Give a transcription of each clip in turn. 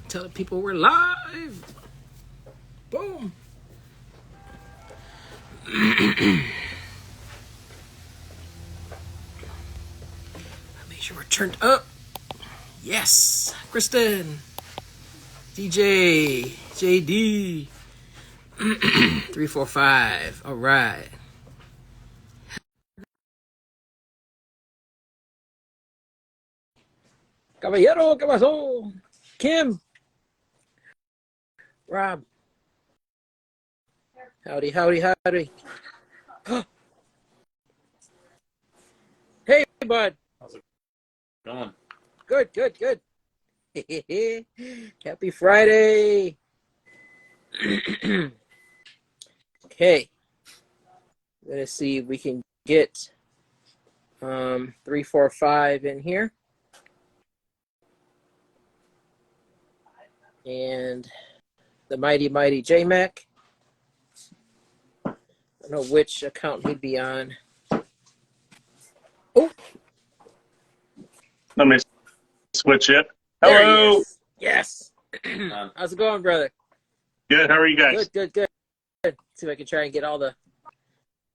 Tell the people we're live. Boom. Make sure we're turned up. Yes. Kristen. DJ. JD. 345. All right. Caballero, ¿qué pasó? Kim. Rob. Howdy, howdy, howdy. Hey, bud. How's it going? Good, good, good. Happy Friday. Okay. Let's see if we can get 345 in here. And the mighty J-Mac. I don't know which account he'd be on. Oh. Let me switch it. There Hello. he is. Yes. How's it going, brother? Good. How are you guys? Good. See if I can try and get all the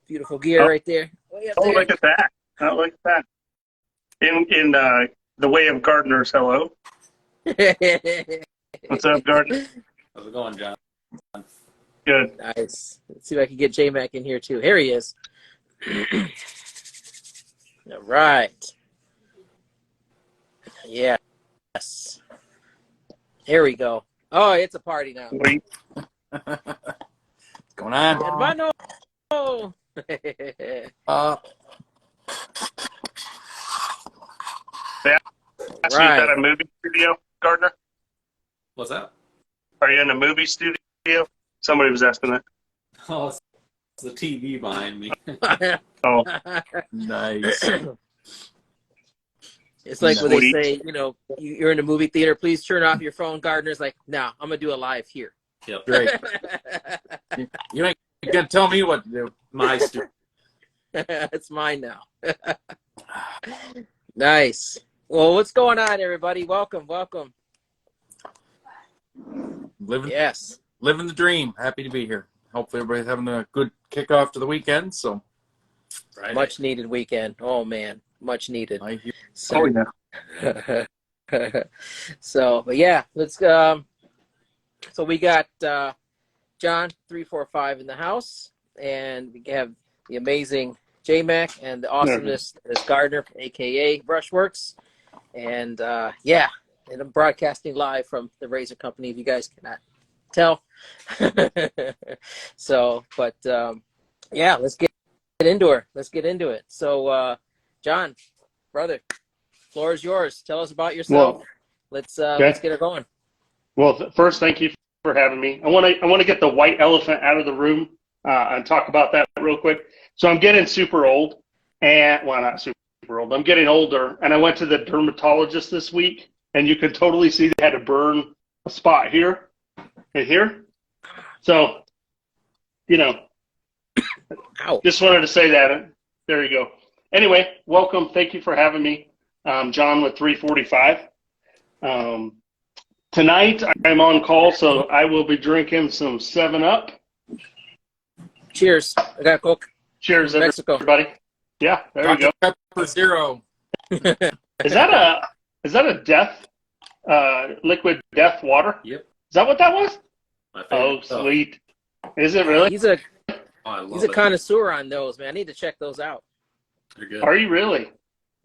beautiful gear right there. Oh, look at that. Oh, look at that. In the way of gardeners, hello. What's up, Gardner? How's it going, John? Good. Nice. Let's see if I can get J-Mac in here too. Here he is. All right. Yes. Here we go. Oh, it's a party now. Wait. What's going on? Hermano. Ask you, is that a movie studio, Gardner? What's that? Are you in a movie studio? Somebody was asking that. Oh, it's the TV behind me. Oh, Nice. It's like when they Sweet. say, you're in a movie theater, please turn off your phone. Gardner's like, nah, I'm going to do a live here. Yep. Great. You ain't gonna tell me what to do. My student. It's mine now. Nice. Well, what's going on, everybody? Welcome. Living Yes. the dream. Happy to be here. Hopefully everybody's having a good kickoff to the weekend. So Friday. Much needed weekend. Oh, man. Much needed. I hear So, yeah. but yeah, let's so we got Jon 345 in the house, and we have the amazing J-Mac and the awesomeness is Gardner, aka Brushworks. And and I'm broadcasting live from the Razor Company if you guys cannot tell. So, but let's get into her. Let's get into it. So Jon, brother, floor is yours. Tell us about yourself. Well, Let's get her going. Well, first, thank you for having me. I want to get the white elephant out of the room and talk about that real quick. So I'm getting super old, and well, not super old. I'm getting older, and I went to the dermatologist this week, and you could totally see they had to burn a spot here and here. So, Ow. just wanted to say that. There you go. Anyway, welcome. Thank you for having me. Jon with 345. Tonight I'm on call, so I will be drinking some 7-Up. Cheers. I got Coke. Cheers, Mexico. everybody. Yeah, there we go. Dr. Pepper Zero. Is that a death liquid death water? Yep. Is that what that was? My favorite Oh, stuff. sweet. Is it really? He's a Oh, I love he's a it. connoisseur on those, man. I need to check those out. They're good. Are you really?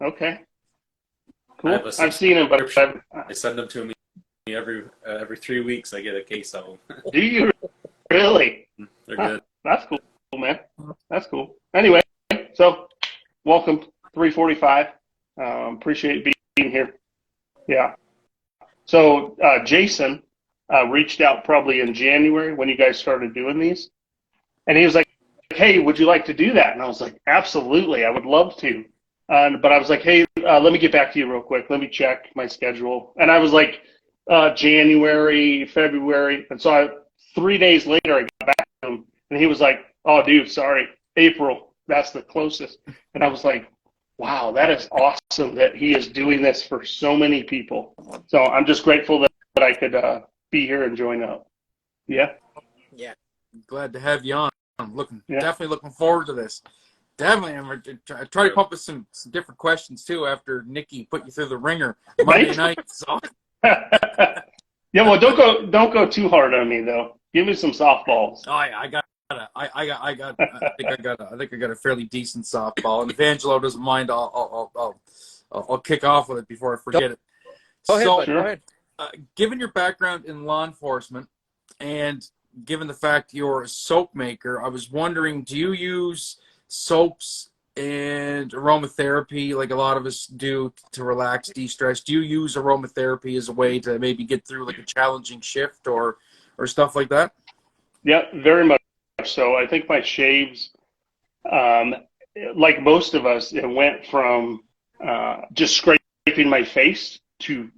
Okay. I Cool. have a I've seen them, but I send them to me every 3 weeks. I get a case of them. do you really? They're good. That's cool, man. That's cool. Anyway, so welcome 345. Appreciate being here. Yeah. So Jason reached out probably in January when you guys started doing these, and he was like, "Hey, would you like to do that?" And I was like, "Absolutely, I would love to." But I was like, "Hey, let me get back to you real quick. Let me check my schedule." And I was like, January, February, and so 3 days later I got back to him, and he was like, "Oh, dude, sorry, April. That's the closest." And I was like, wow, that is awesome that he is doing this for so many people. So I'm just grateful that I could be here and join up. Yeah. Yeah. Glad to have you on. I'm Yeah. definitely looking forward to this. Definitely, I'm gonna try to come up with some different questions too after Nikki put you through the ringer Monday Right? night. So Yeah, well, don't go too hard on me though. Give me some softballs. I think I got a fairly decent softball, and if Angelo doesn't mind, I'll kick off with it before I forget it. Go ahead, So, bud. Sure. Go ahead. given your background in law enforcement, and given the fact you're a soap maker, I was wondering, do you use soaps and aromatherapy like a lot of us do to relax, de-stress? Do you use aromatherapy as a way to maybe get through like a challenging shift or stuff like that? Yeah, very much so. I think my shaves, um, like most of us, it went from just scraping my face to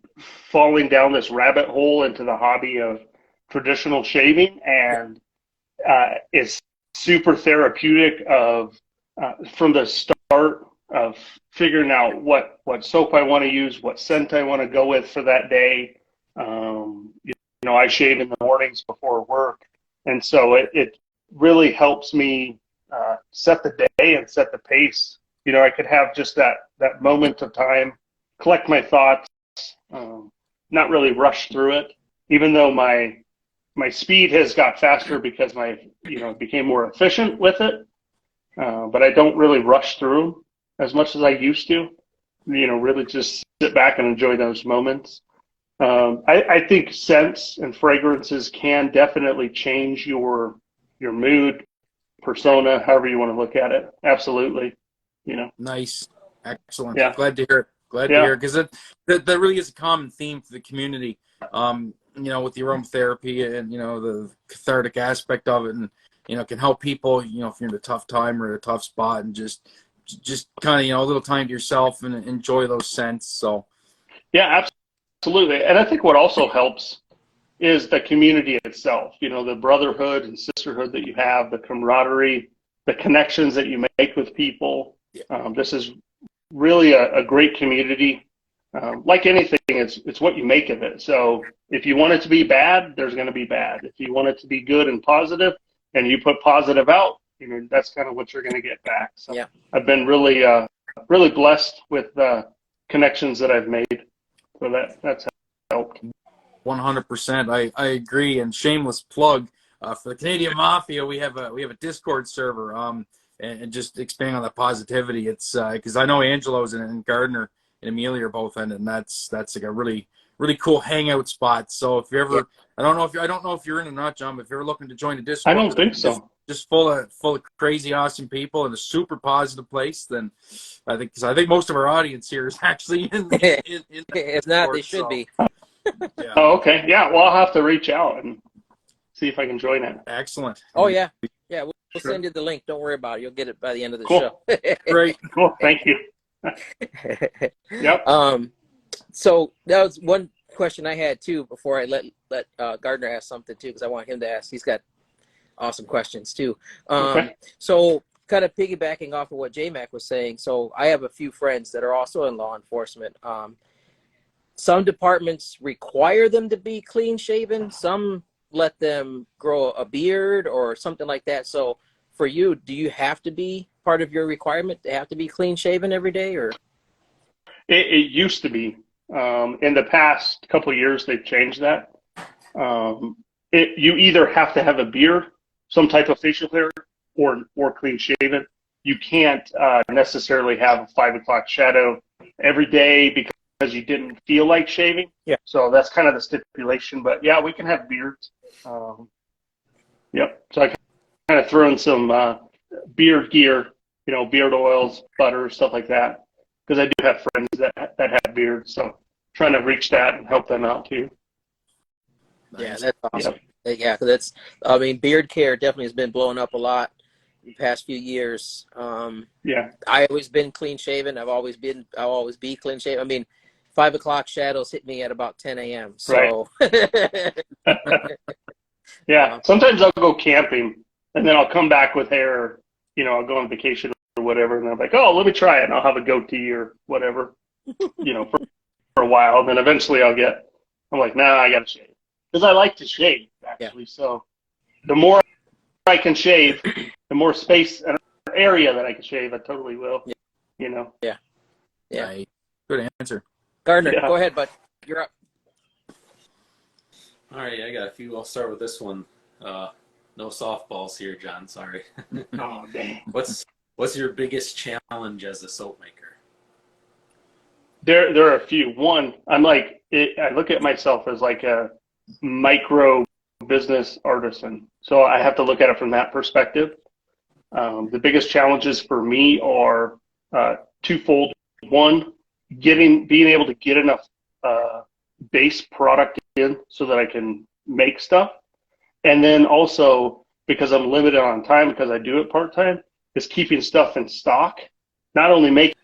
falling down this rabbit hole into the hobby of traditional shaving, and it's super therapeutic of from the start of figuring out what soap I want to use, what scent I want to go with for that day. You know, I shave in the mornings before work, and so it really helps me set the day and set the pace. You know, I could have just that moment of time, collect my thoughts, not really rush through it, even though my speed has got faster because became more efficient with it. But I don't really rush through as much as I used to. You know, really just sit back and enjoy those moments. I think scents and fragrances can definitely change your mood, persona, however you want to look at it. Absolutely. You know. Nice. Excellent. Yeah. Glad to hear it. Glad to Yeah. hear it, because that really is a common theme for the community. With the aromatherapy and, the cathartic aspect of it, and, can help people, if you're in a tough time or a tough spot, and just kind of, a little time to yourself and enjoy those scents. So, Yeah, absolutely. And I think what also helps is the community itself, the brotherhood and sisterhood that you have, the camaraderie, the connections that you make with people. This is really a great community. Like anything, it's what you make of it. So if you want it to be bad, there's going to be bad. If you want it to be good and positive, and you put positive out, that's kind of what you're going to get back. So Yeah. I've been really, really blessed with the connections that I've made. So that's helped. 100%. I agree. And shameless plug for the Canadian Mafia, we have a Discord server. And just expand on that positivity. It's because I know Angelo's and Gardner and Amelia are both in it, and that's like a really cool hangout spot. So if you ever, I don't know if you're in or not, John, but if you're looking to join the Discord, I don't think so. Just full of crazy awesome people and a super positive place, then I think most of our audience here is actually in If not, they Discord, should be. Yeah. Oh, okay. Yeah. Well, I'll have to reach out and see if I can join it. Excellent. Oh yeah, yeah. We'll Sure. send you the link. Don't worry about it. You'll get it by the end of the Cool. show. Great. Cool. Thank you. Yep. So that was one question I had too before I let Gardner ask something too, because I want him to ask. He's got awesome questions too. Okay. So kind of piggybacking off of what J-Mac was saying. So I have a few friends that are also in law enforcement. Some departments require them to be clean shaven. Some let them grow a beard or something like that. So for you, do you have to be part of your requirement to have to be clean shaven every day, or? It used to be. In the past couple of years, they've changed that. You either have to have a beard, some type of facial hair, or clean shaven. You can't necessarily have a 5 o'clock shadow every day because you didn't feel like shaving. Yeah. So that's kind of the stipulation. But yeah, we can have beards. Yep. So I kind of throw in some beard gear, beard oils, butter, stuff like that, because I do have friends that have beards. So trying to reach that and help them out too. Yeah, that's awesome. Yeah, because beard care definitely has been blowing up a lot in the past few years. Yeah. I always been clean shaven. I'll always be clean shaven. 5 o'clock shadows hit me at about 10 a.m. So, right. Yeah. Sometimes I'll go camping and then I'll come back with hair. I'll go on vacation whatever, and I'm like, oh, let me try it, and I'll have a goatee or whatever, for a while, and then eventually I'm like, nah, I gotta shave because I like to shave actually. Yeah. So the more I can shave, the more space and area that I can shave, I totally will. Yeah. Yeah. Good answer. Gardner, go ahead, bud. You're up. All right, I got a few. I'll start with this one. No softballs here, John. Sorry. Oh, dang. What's your biggest challenge as a soap maker? There are a few. One, I look at myself as like a micro business artisan. So I have to look at it from that perspective. The biggest challenges for me are twofold. One, being able to get enough base product in so that I can make stuff. And then also, because I'm limited on time, because I do it part-time, is keeping stuff in stock. Not only making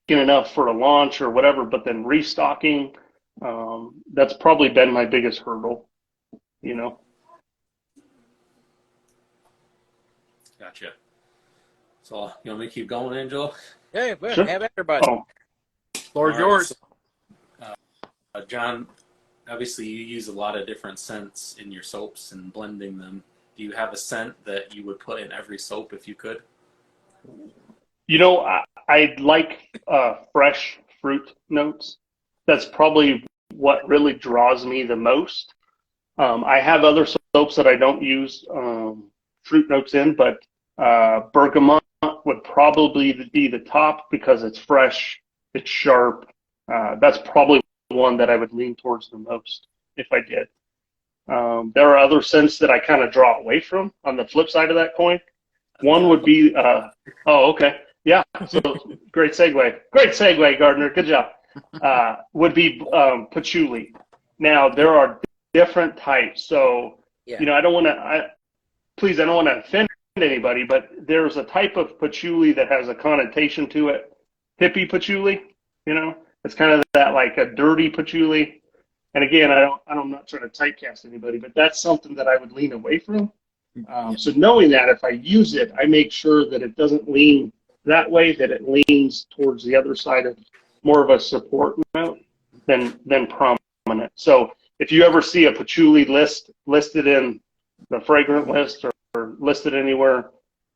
enough for a launch or whatever, but then restocking. That's probably been my biggest hurdle, Gotcha. So, you want me to keep going, Angelo? Yeah, Sure. have everybody. Oh. Floor's yours. So, John, obviously you use a lot of different scents in your soaps and blending them. Do you have a scent that you would put in every soap if you could? I like fresh fruit notes. That's probably what really draws me the most. I have other soaps that I don't use fruit notes in, but bergamot would probably be the top because it's fresh, it's sharp. That's probably one that I would lean towards the most if I did. There are other scents that I kind of draw away from on the flip side of that coin. One would be, okay. Yeah, so great segue, Gardner. Good job. Would be patchouli. Now, there are different types. So, I don't want to offend anybody, but there's a type of patchouli that has a connotation to it. Hippie patchouli, it's kind of that like a dirty patchouli. And again, I'm not trying to typecast anybody, but that's something that I would lean away from. So knowing that, if I use it, I make sure that it doesn't lean that way, that it leans towards the other side of more of a support note than prominent. So if you ever see a patchouli listed in the fragrant list or listed anywhere,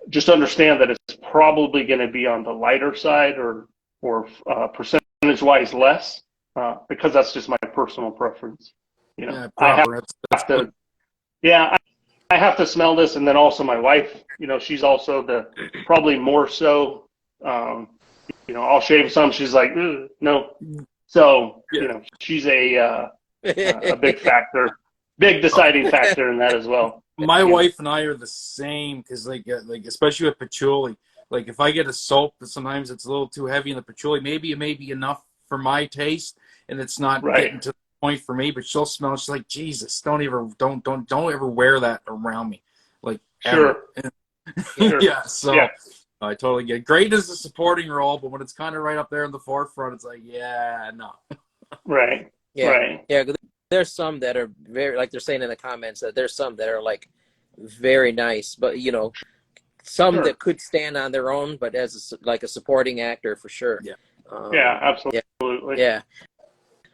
just understand that it's probably going to be on the lighter side or percentage-wise less, because that's just my personal preference. I have to smell this, and then also my wife, she's also probably more so, I'll shave some. She's like, no. So, she's a big factor, big deciding factor in that as well. My wife and I are the same because, like especially with patchouli, like if I get a soap that sometimes it's a little too heavy in the patchouli, maybe it may be enough for my taste, and it's not getting to the point for me. But she'll smell it. She's like, Jesus, don't ever wear that around me, like sure. Sure. I totally get it. Great as a supporting role, but when it's kind of right up there in the forefront, it's like, no. Right. Yeah. Right. Yeah. There's some that are very, like they're saying in the comments, that there's some that are like very nice, but some that could stand on their own, but as a supporting actor for sure. Yeah. Absolutely. Yeah.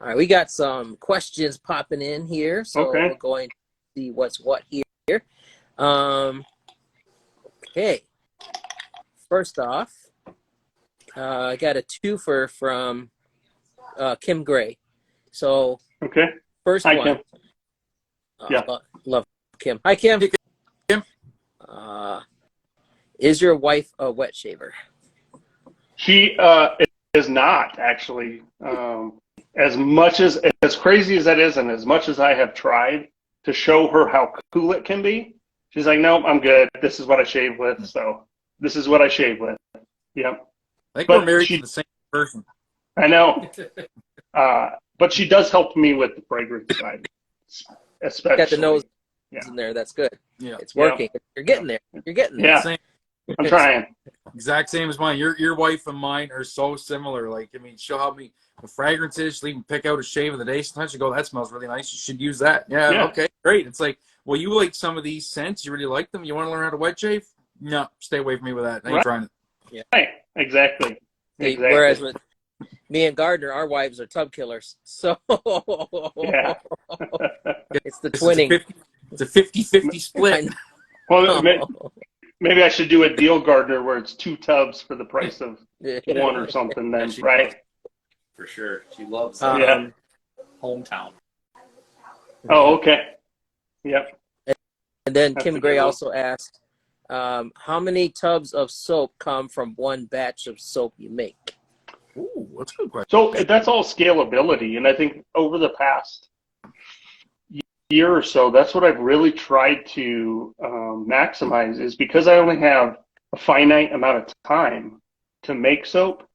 All right, we got some questions popping in here, so we're going to see what's what here. Okay. First off, I got a twofer from Kim Gray. So, first Hi, one. Kim. Love Kim. Hi, Kim. Hey, Kim. Is your wife a wet shaver? She is not, actually. As crazy as that is, and as much as I have tried to show her how cool it can be, she's like, no, I'm good. This is what I shave with, so this is what I shave with. Yep. I think we're married to the same person. I know. But she does help me with the fragrance side, especially. Got the nose in there. That's good. Yeah. It's working. Yeah. You're getting there. Yeah. Same. I'm trying. Exact same as mine. Your wife and mine are so similar. Like, I mean, she'll help me with fragrances. She'll even pick out a shave of the day. Sometimes she'll go, that smells really nice. You should use that. Yeah. Okay, great. It's like, well, you like some of these scents. You really like them. You want to learn how to wet shave? No, stay away from me with that. I ain't trying it. Right. Exactly. Whereas with me and Gardner, our wives are tub killers. So Yeah. it's the This is twinning. it's a 50-50 I split. Well, know. maybe I should do a deal, Gardner, where it's 2 tubs for the price of Yeah. one or something. Yeah, Then, she right? loves, for sure. She loves Yeah. hometown. Oh, okay. Yep. And then That's Kim a Gray good one. also asked, how many tubs of soap come from one batch of soap you make? Ooh, that's a good question. So that's all scalability, and I think over the past year or so, that's what I've really tried to maximize. Is because I only have a finite amount of time to make soap,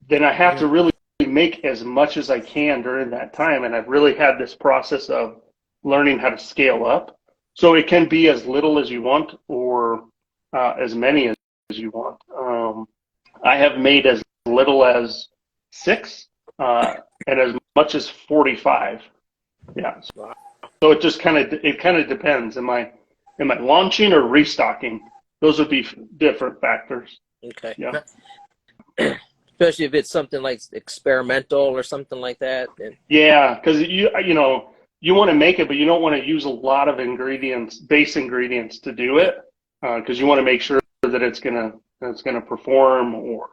then I have to really make as much as I can during that time, and I've really had this process of learning how to scale up. So it can be as little as you want, or as many as you want. I have made as little as 6, and as much as 45. Yeah. So it just kind of depends. Am I launching or restocking? Those would be different factors. Okay. Yeah. Especially if it's something like experimental or something like that. And Yeah, because you want to make it, but you don't want to use a lot of ingredients, base ingredients, to do it, because you want to make sure that it's gonna perform, or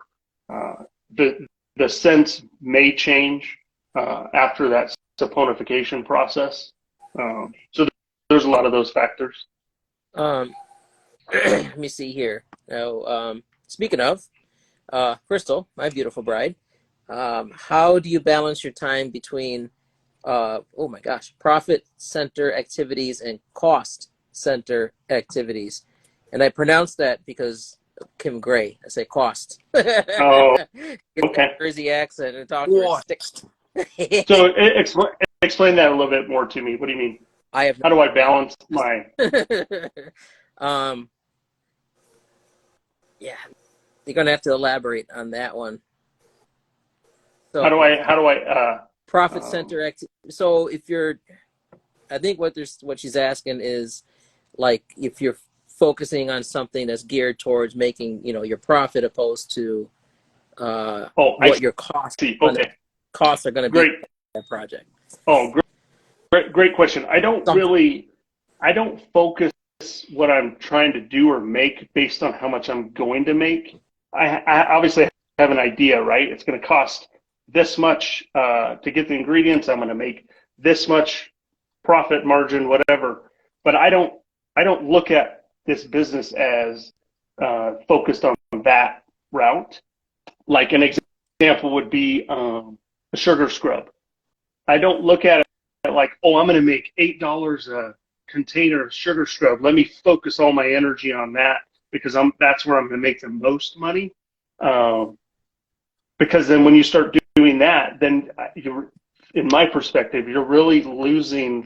the scents may change after that saponification process. So there's a lot of those factors. let me see here. Now, speaking of Crystal, my beautiful bride, how do you balance your time between profit center activities and cost center activities? And I pronounce that because of Kim Gray. I say cost. Oh, Get okay. that Jersey accent and talk to her stick. So explain that a little bit more to me. What do you mean? I have. How do I balance my? Yeah, you're gonna have to elaborate on that one. So How do I? profit center so if you're, I think what she's asking is, like, if you're focusing on something that's geared towards making your profit, opposed to what your costs see. Okay, are going to be great. for that project. Oh, great question. I don't focus what I'm trying to do or make based on how much I'm going to make. I obviously have an idea, right? It's going to cost this much to get the ingredients. I'm going to make this much profit margin, whatever. But I don't look at this business as focused on that route. Like an example would be a sugar scrub. I don't look at it like, oh, I'm going to make $8 a container of sugar scrub. Let me focus all my energy on that, because that's where I'm going to make the most money. Because then when you start doing that, then in my perspective, you're really losing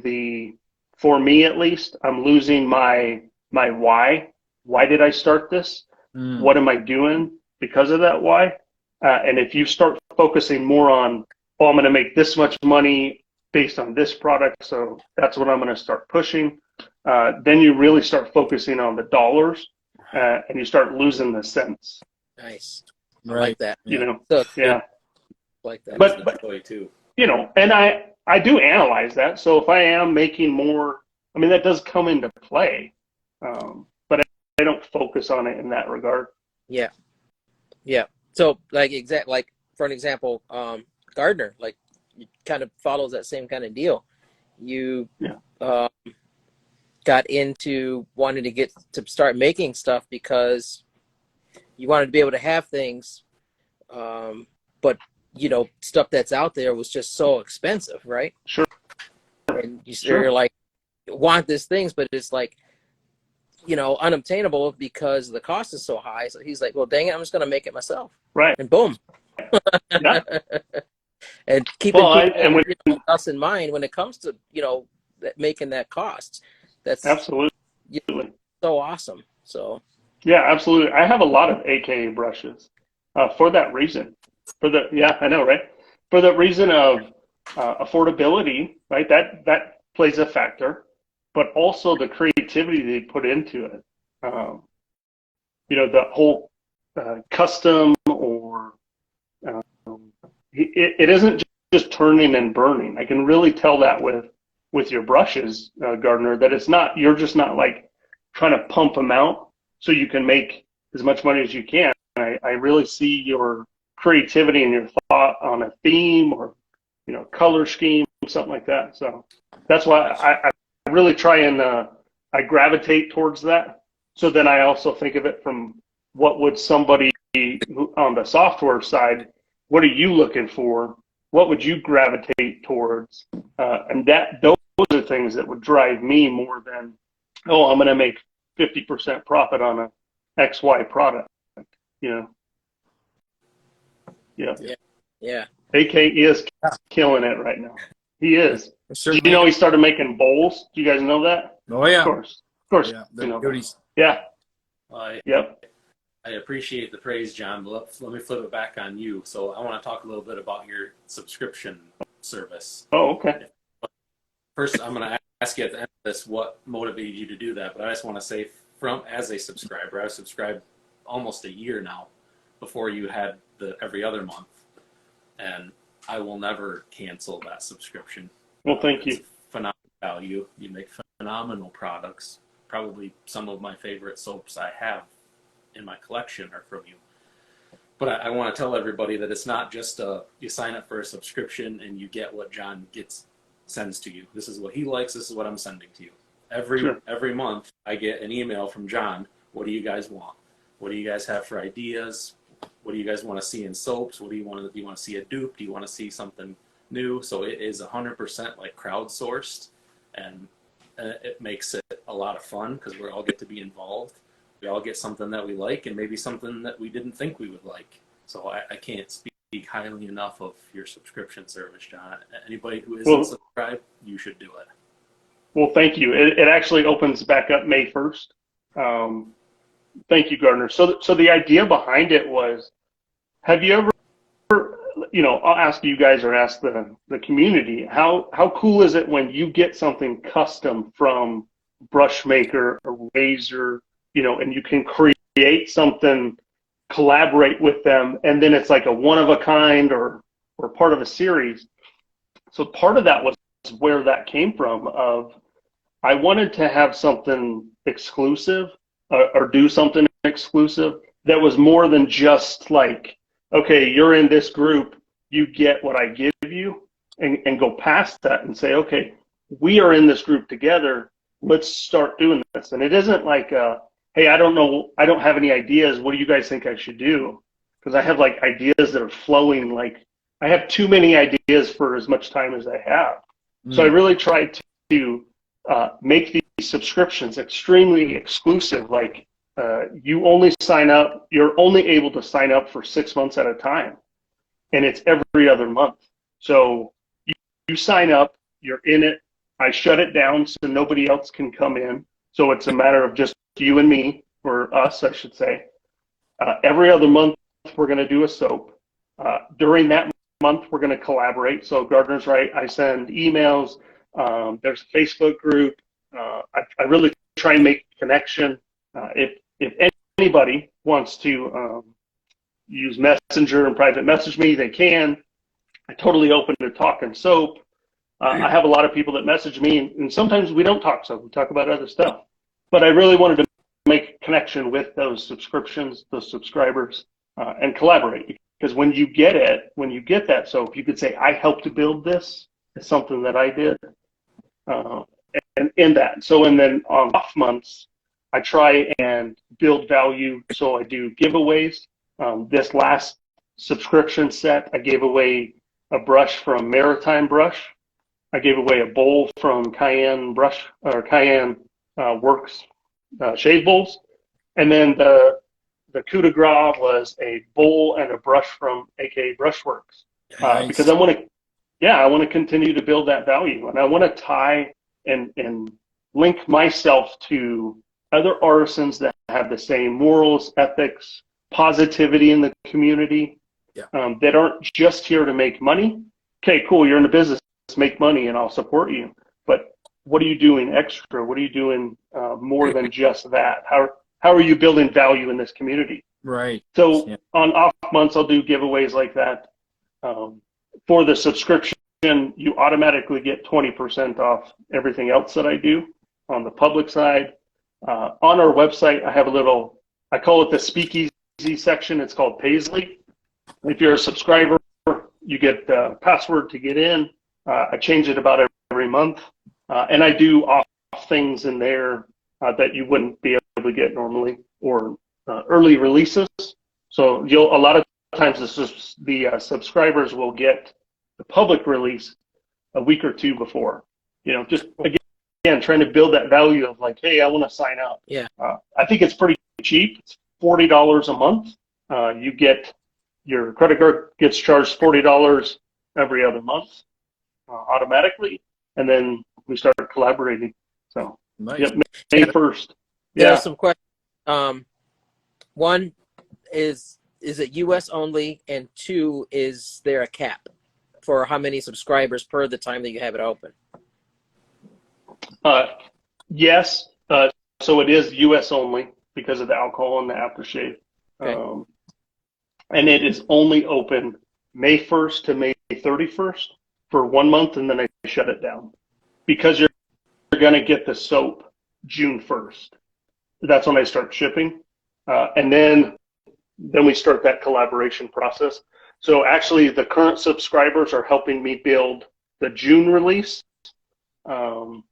for me at least, I'm losing my why. Why did I start this? What am I doing because of that why? And if you start focusing more on, oh, I'm going to make this much money based on this product, so that's what I'm going to start pushing, then you really start focusing on the dollars, and you start losing the cents. Nice. Right. I like that. So, yeah. Like that. But too. And I do analyze that. So if I am making more, I mean, that does come into play, but I don't focus on it in that regard. Yeah. So like for an example, Gardner, like, it kind of follows that same kind of deal. You got into wanting to start making stuff because you wanted to be able to have things, but stuff that's out there was just so expensive, right? Sure. And you're like, want these things, but it's like, unobtainable because the cost is so high. So he's like, well, dang it, I'm just going to make it myself. Right. And boom. Yeah. And keeping us in mind when it comes to making that cost. That's absolutely so awesome. So yeah, absolutely. I have a lot of AKA brushes for that reason. I know, right? For the reason of affordability, right? That plays a factor, but also the creativity they put into it. The whole custom or it isn't just turning and burning. I can really tell that with your brushes, Gardner, that it's not, you're just not like trying to pump them out so you can make as much money as you can. I really see your creativity and your thought on a theme or, color scheme, something like that. So that's why I really try and I gravitate towards that. So then I also think of it from what would somebody on the software side, what are you looking for? What would you gravitate towards? And those are things that would drive me more than, oh, I'm going to make 50% profit on a XY product. Yeah. Yeah. AK is killing it right now. He is. Certainly. Do you know he started making bowls? Do you guys know that? Oh yeah. Of course. Yeah. The goodies. Yeah. Yep. I appreciate the praise, John. But let me flip it back on you. So I want to talk a little bit about your subscription service. Oh, okay. First, I'm going to ask you at the end of this what motivated you to do that. But I just want to say, as a subscriber, I've subscribed almost a year now before you had the every other month. And I will never cancel that subscription. Well, thank you. Phenomenal value. You make phenomenal products. Probably some of my favorite soaps I have in my collection are from you. But I want to tell everybody that it's not just you sign up for a subscription and you get what John sends to you. This is what he likes. This is what I'm sending to you. Every month I get an email from John. What do you guys want? What do you guys have for ideas? What do you guys want to see in soaps? What do you want? Do you want to see a dupe? Do you want to see something new? So it is 100% like crowdsourced, and it makes it a lot of fun because we all get to be involved. We all get something that we like and maybe something that we didn't think we would like. So I can't speak highly enough of your subscription service, John. Anybody who isn't subscribed, you should do it. Well, thank you. It actually opens back up May 1st. Thank you, Gardner. So the idea behind it was, have you ever, I'll ask you guys or ask the community, how cool is it when you get something custom from brush maker or razor, and you can create something, collaborate with them, and then it's like a one of a kind or part of a series. So part of that was where that came from of I wanted to have something exclusive or do something exclusive that was more than just like, okay, you're in this group, you get what I give you, and go past that and say, okay, we are in this group together, let's start doing this. And it isn't like, hey, I don't know, I don't have any ideas, what do you guys think I should do? Because I have like ideas that are flowing, like I have too many ideas for as much time as I have. So I really tried to make these subscriptions extremely exclusive. Like you only sign up, you're only able to sign up for 6 months at a time. And it's every other month. So you sign up, you're in it. I shut it down so nobody else can come in. So it's a matter of just you and me, or us, I should say. Every other month, we're going to do a soap. During that month, we're going to collaborate. So Gardner's right. I send emails. There's a Facebook group. I really try and make a connection. If anybody wants to use Messenger and private message me, they can. I'm totally open to talking soap. I have a lot of people that message me, and sometimes we don't talk soap. We talk about other stuff. But I really wanted to make a connection with those subscriptions, those subscribers, and collaborate. Because when you get that soap, you could say, I helped to build this. It's something that I did. And in that. So, and then on off months, I try and build value. So I do giveaways. This last subscription set, I gave away a brush from Maritime Brush. I gave away a bowl from Cayenne Works shave bowls. And then the coup de grace was a bowl and a brush from AK Brushworks. Nice. Because I want to continue to build that value, and I want to tie and link myself to other artisans that have the same morals, ethics, positivity in the community, that aren't just here to make money. Okay, cool, you're in the business, make money and I'll support you. But what are you doing extra? What are you doing more than just that? How are you building value in this community? Right. So Yeah. on off months, I'll do giveaways like that. For the subscription, you automatically get 20% off everything else that I do on the public side. On our website, I have a little, I call it the speakeasy section. It's called Paisley. If you're a subscriber, you get the password to get in. I change it about every month. And I do off things in there that you wouldn't be able to get normally, or early releases. So a lot of times the subscribers will get the public release a week or two before. Just again trying to build that value of like, hey, I want to sign up. Yeah. I think it's pretty cheap. It's $40 a month. You get your credit card gets charged $40 every other month automatically, and then we start collaborating. So Nice. yep, May 1st. There Yeah. are some questions. One is it U.S. only, and two, is there a cap for how many subscribers per the time that you have it open? Yes. So it is U.S. only because of the alcohol and the aftershave. Okay. And it is only open May 1st to May 31st for 1 month, and then I shut it down because you're going to get the soap June 1st. That's when I start shipping. And then we start that collaboration process. So actually the current subscribers are helping me build the June release. And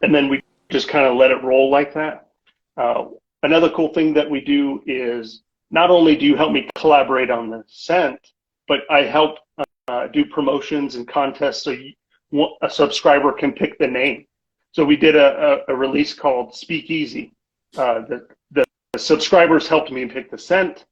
then we just kind of let it roll like that. Another cool thing that we do is not only do you help me collaborate on the scent, but I help do promotions and contests so a subscriber can pick the name. So we did a release called Speakeasy. The subscribers helped me pick the scent.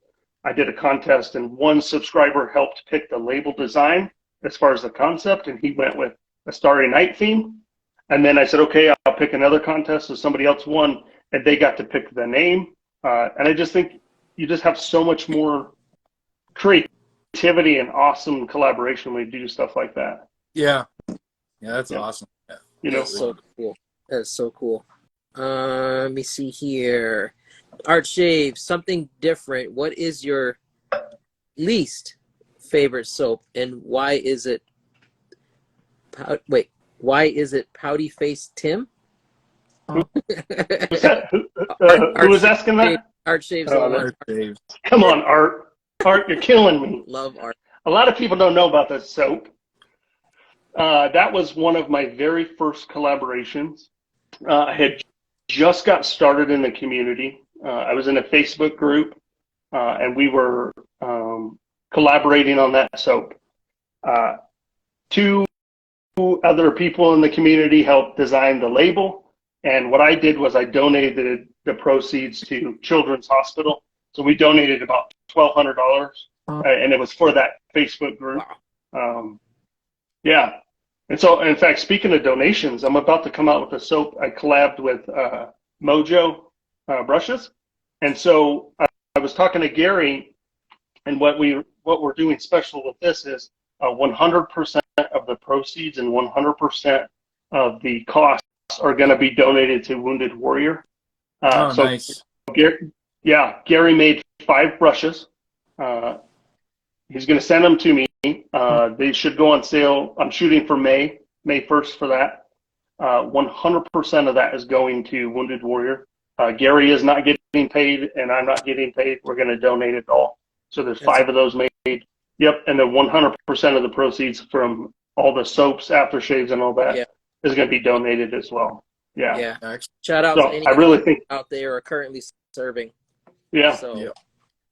I did a contest, and one subscriber helped pick the label design as far as the concept, and he went with a Starry Night theme. And then I said, okay, I'll pick another contest, so somebody else won, and they got to pick the name. And I just think you just have so much more creativity and awesome collaboration when you do stuff like that. Yeah. Yeah, that's awesome. Yeah. That's so cool. That's so cool. Let me see here. Art Shave, something different. What is your least favorite soap, and why is it? Why is it Pouty Face Tim? Who was asking that? Art Shave's Art Shaves. Come on, Art. Art, you're killing me. Love Art. A lot of people don't know about this soap. That was one of my very first collaborations. I had just got started in the community. I was in a Facebook group, and we were collaborating on that soap. Two other people in the community helped design the label, and what I did was I donated the proceeds to Children's Hospital. So we donated about $1,200, and it was for that Facebook group. Wow. Yeah. And so, in fact, speaking of donations, I'm about to come out with a soap. I collabed with Mojo Brushes. And so I was talking to Gary, and what we're doing special with this is 100% of the proceeds and 100% of the costs are going to be donated to Wounded Warrior. Nice. Gary made 5 brushes. He's going to send them to me. They should go on sale. I'm shooting for May 1st for that. 100% of that is going to Wounded Warrior. Gary is not getting paid, and I'm not getting paid. We're going to donate it all. So there's 5 of those made. Yep, and then 100% of the proceeds from all the soaps, aftershaves, and all that is going to be donated as well. Yeah. Yeah. Shout out So to any I really think out there are currently serving. Yeah. So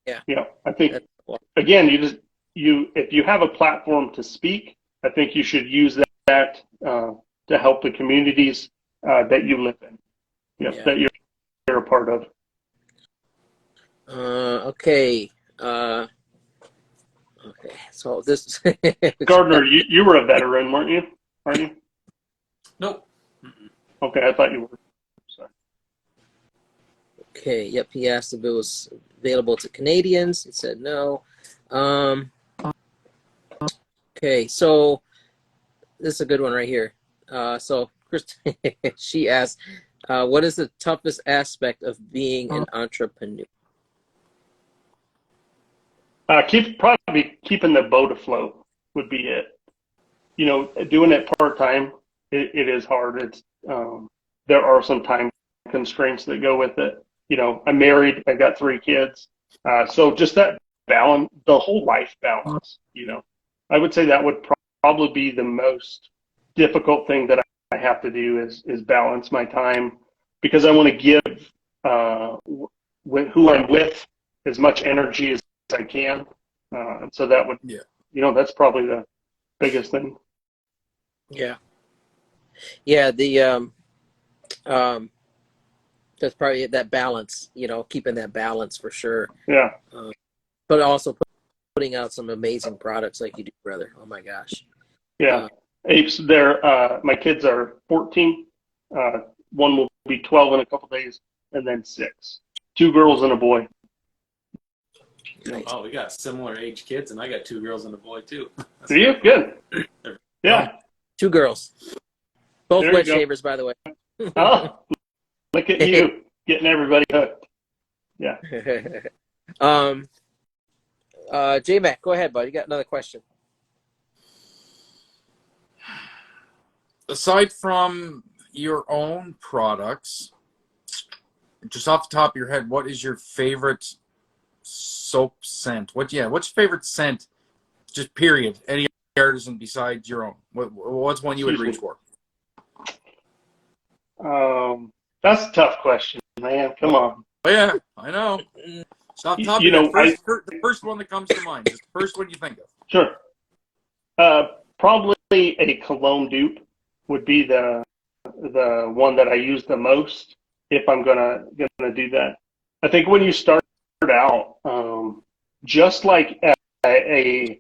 Yeah. I think again, if you have a platform to speak, I think you should use that to help the communities that you live in. That you're a part of. Okay. Okay. So this Gardner, you were a veteran, weren't you? Aren't you? Nope. Okay, I thought you were. Sorry. Okay. Yep. He asked if it was available to Canadians. He said no. Okay. So this is a good one right here. So Kristen, she asked, "What is the toughest aspect of being an entrepreneur?" Probably keeping the boat afloat would be it. You know, doing it part-time, it is hard. There are some time constraints that go with it. You know, I'm married, I've got 3 kids. So just that balance, the whole life balance, you know, I would say that would probably be the most difficult thing that I have to do is balance my time, because I want to give who I'm with as much energy as I can. And so that would, you know, that's probably the biggest thing. Yeah. Yeah. That's probably that balance, you know, keeping that balance for sure. Yeah. But also putting out some amazing products like you do, brother. Oh my gosh. Yeah. Apes, my kids are 14. One will be 12 in a couple days, and then 6. 2 girls and a boy. Nice. Oh, we got similar age kids, and I got 2 girls and a boy too. Do you? Good. Yeah. 2 girls. Both There wet you go. shavers, by the way. Oh, look at you getting everybody hooked. Yeah. J-Mac, go ahead, bud. You got another question. Aside from your own products, just off the top of your head, what is your favorite soap scent? What's your favorite scent? Just period. Any artisan besides your own? What's one you would reach for? That's a tough question, man. Come on. Oh, yeah, I know. It's off the top of your head. The first one that comes to mind. Just the first one you think of. Sure. Probably a cologne dupe would be the one that I use the most if I'm gonna do that. I think when you start out, just like a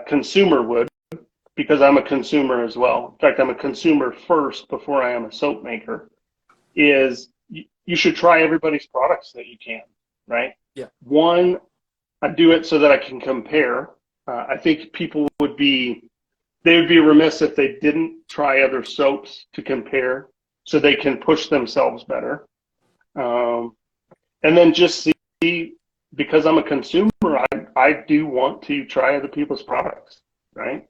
consumer would, because I'm a consumer as well. In fact, I'm a consumer first before I am a soap maker. Is you should try everybody's products that you can, right? Yeah. One, I do it so that I can compare. I think people would be remiss if they didn't try other soaps to compare, so they can push themselves better. And then just see, because I'm a consumer, I do want to try other people's products, right?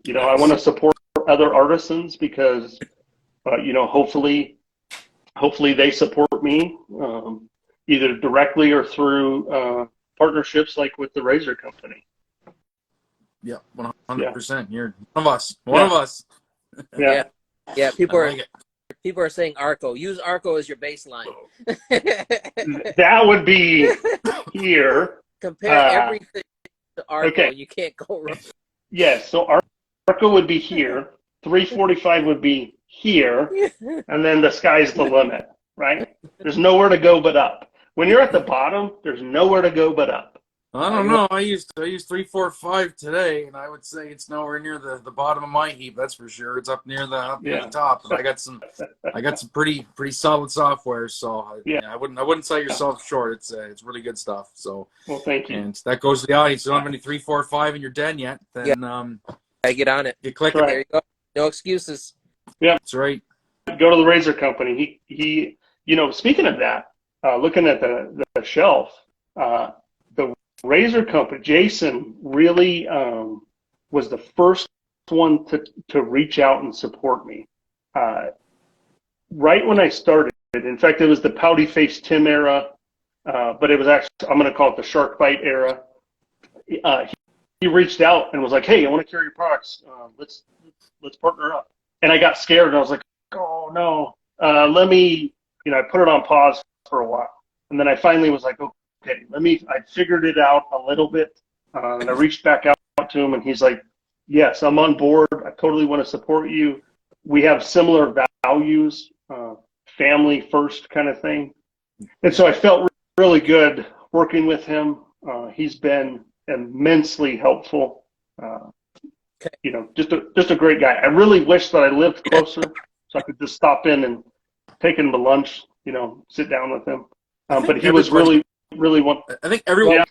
You know, I want to support other artisans because, you know, hopefully they support me, either directly or through partnerships like with the Razor Company. Yeah, 100%. You're one of us. One of us. Yeah. Yeah. People are saying Arco. Use Arco as your baseline. That would be here. Compare everything to Arco. Okay. You can't go wrong. Yes. So Arco would be here. 345 would be here, and then the sky's the limit, right? There's nowhere to go but up. When you're at the bottom, there's nowhere to go but up. I don't know. I used 345 today, and I would say it's nowhere near the bottom of my heap. That's for sure. It's up near the top. And I got some pretty solid software. So I wouldn't sell yourself short. It's really good stuff. So well, thank you. And that goes to the audience. You don't have any 345 in your den yet? Then I get on it. You click it. There you go. No excuses. Yeah, that's right. Go to the Razor Company. He you know, speaking of that, looking at the shelf, the Razor Company, Jason really was the first one to reach out and support me. Right when I started, in fact, it was the Pouty Face Tim era, but it was actually, I'm going to call it the Shark Bite era. He reached out and was like, "Hey, I want to carry your products. Let's partner up." And I got scared and I was like, "Oh no, let me," you know, I put it on pause for a while, and then I finally was like, "Okay, I figured it out a little bit," and I reached back out to him, and he's like, "Yes, I'm on board. I totally want to support you. We have similar values, family first kind of thing," and so I felt really good working with him. He's been immensely helpful. You know, just a great guy. I really wish that I lived closer so I could just stop in and take him to lunch, you know, sit down with him. But he was really one. I think everyone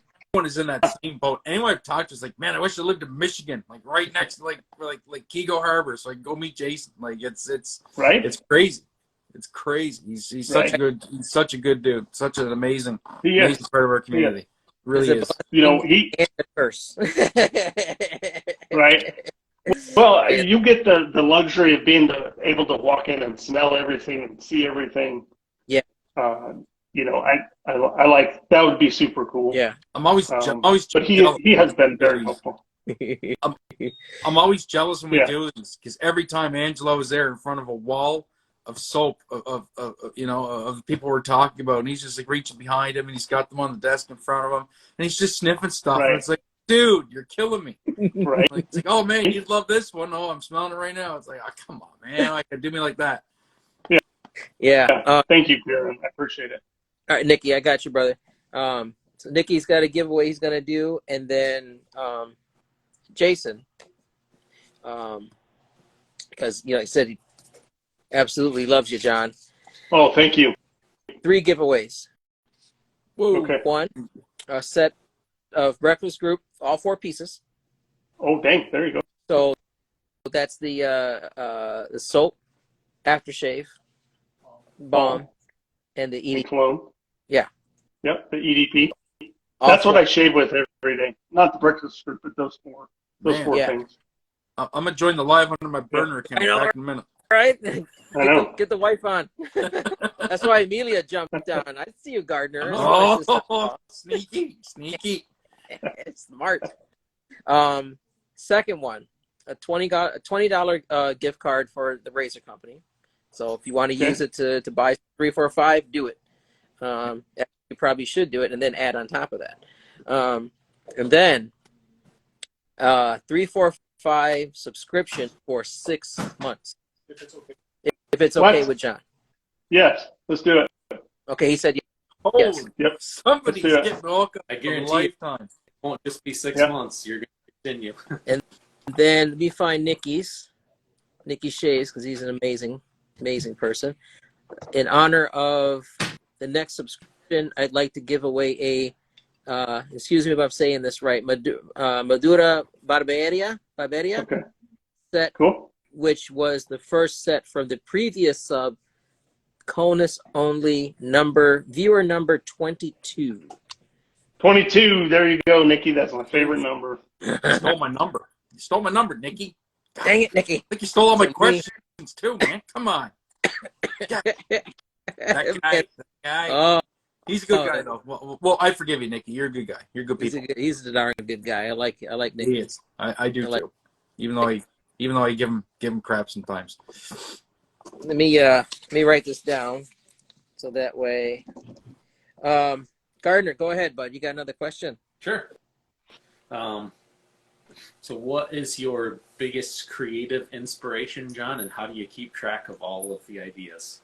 is in that same boat. Anyone I've talked to is like, "Man, I wish I lived in Michigan, like right next to like Kego Harbor, so I can go meet Jason." Like it's right. It's crazy. It's crazy. He's such a good dude. Such an amazing part of our community. Really It's is. a You know, blessing and a curse. right. Well, you get the luxury of being able to walk in and smell everything and see everything. Yeah. You know, I like that would be super cool. Yeah. I'm always But he jealous. has been very helpful. I'm always jealous when we Yeah. do this because every time Angelo is there in front of a wall of soap of you know of people we're talking about, and he's just like reaching behind him and he's got them on the desk in front of him and he's just sniffing stuff and Right. it's like, dude, you're killing me. Right. Like, it's like, oh man, you'd love this one. Oh, I'm smelling it right now. It's like, oh, come on, man, like do me like that. Yeah. Thank you, Karen. I appreciate it. All right, Nikki, I got you, brother. So Nikki's got a giveaway he's gonna do, and then Jason, because like I said, he absolutely loves you, John. Oh, thank you. 3 giveaways. Whoa. Okay. 1, a set of Breakfast Group, all 4 pieces. Oh, dang. There you go. So that's the soap, aftershave, balm, and the And ED. cologne. Yeah. Yep. The EDP. All That's 4. what I shave with every day. Not the breakfast group, but those 4. Those Man. 4 Yeah. things. I'm gonna join the live under my burner account I know, back in a minute. Right? I know. Get the wife on. That's why Amelia jumped on. I see you, Gardner. Oh, sneaky. It's smart. Second one, a $20 gift card for the Razor Company. So if you want to use it to buy 3, 4, 5, do it. You probably should do it and then add on top of that. And then 3, 4, 5 subscription for 6 months. If it's okay What? with John. Yes. Let's do it. Okay, he said yes. Holy, Yep. somebody's Let's do it. getting all kinds I of guarantee lifetime. It won't just be 6 Yep. months. You're going to continue. Then let me find Nikki Shays, because he's an amazing person. In honor of the next subscription, I'd like to give away a, excuse me if I'm saying this right, Madura Barberia Okay. set, Cool. which was the first set from the previous sub, Conus only viewer number 22. 22. There you go, Nikki. That's my favorite number. You stole my number. You stole my number, Nikki. Dang it, Nikki. I think you stole all my So me- questions too, man. Come on. That guy. Oh, He's a good guy, though. Well, I forgive you, Nikki. You're a good guy. You're good people. he's a darn good guy. I like He Nikki. is. I do I like- too. Even though I give him crap sometimes. Let me write this down so that way. Gardner, go ahead, bud. You got another question? Sure. So what is your biggest creative inspiration, John, and how do you keep track of all of the ideas?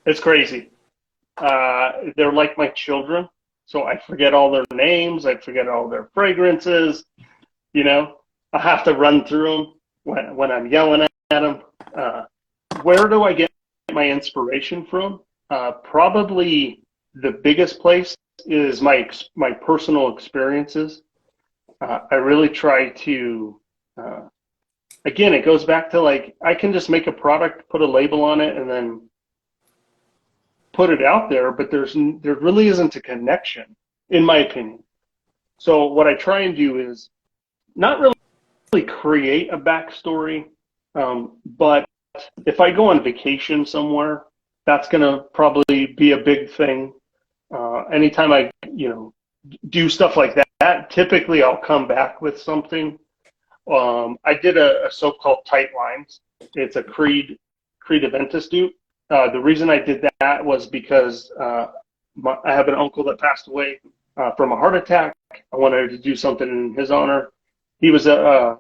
It's crazy. They're like my children, so I forget all their names. I forget all their fragrances. You know, I have to run through them when I'm yelling at them. Where do I get my inspiration from? Probably the biggest place is my personal experiences. I really try to, again, it goes back to like, I can just make a product, put a label on it, and then put it out there, but there really isn't a connection, in my opinion. So what I try and do is not really create a backstory, but if I go on vacation somewhere, that's going to probably be a big thing. Anytime I, do stuff like that, typically I'll come back with something. I did a soap called Tight Lines. It's a Creed Aventus dupe. The reason I did that was because I have an uncle that passed away from a heart attack. I wanted to do something in his honor. He was a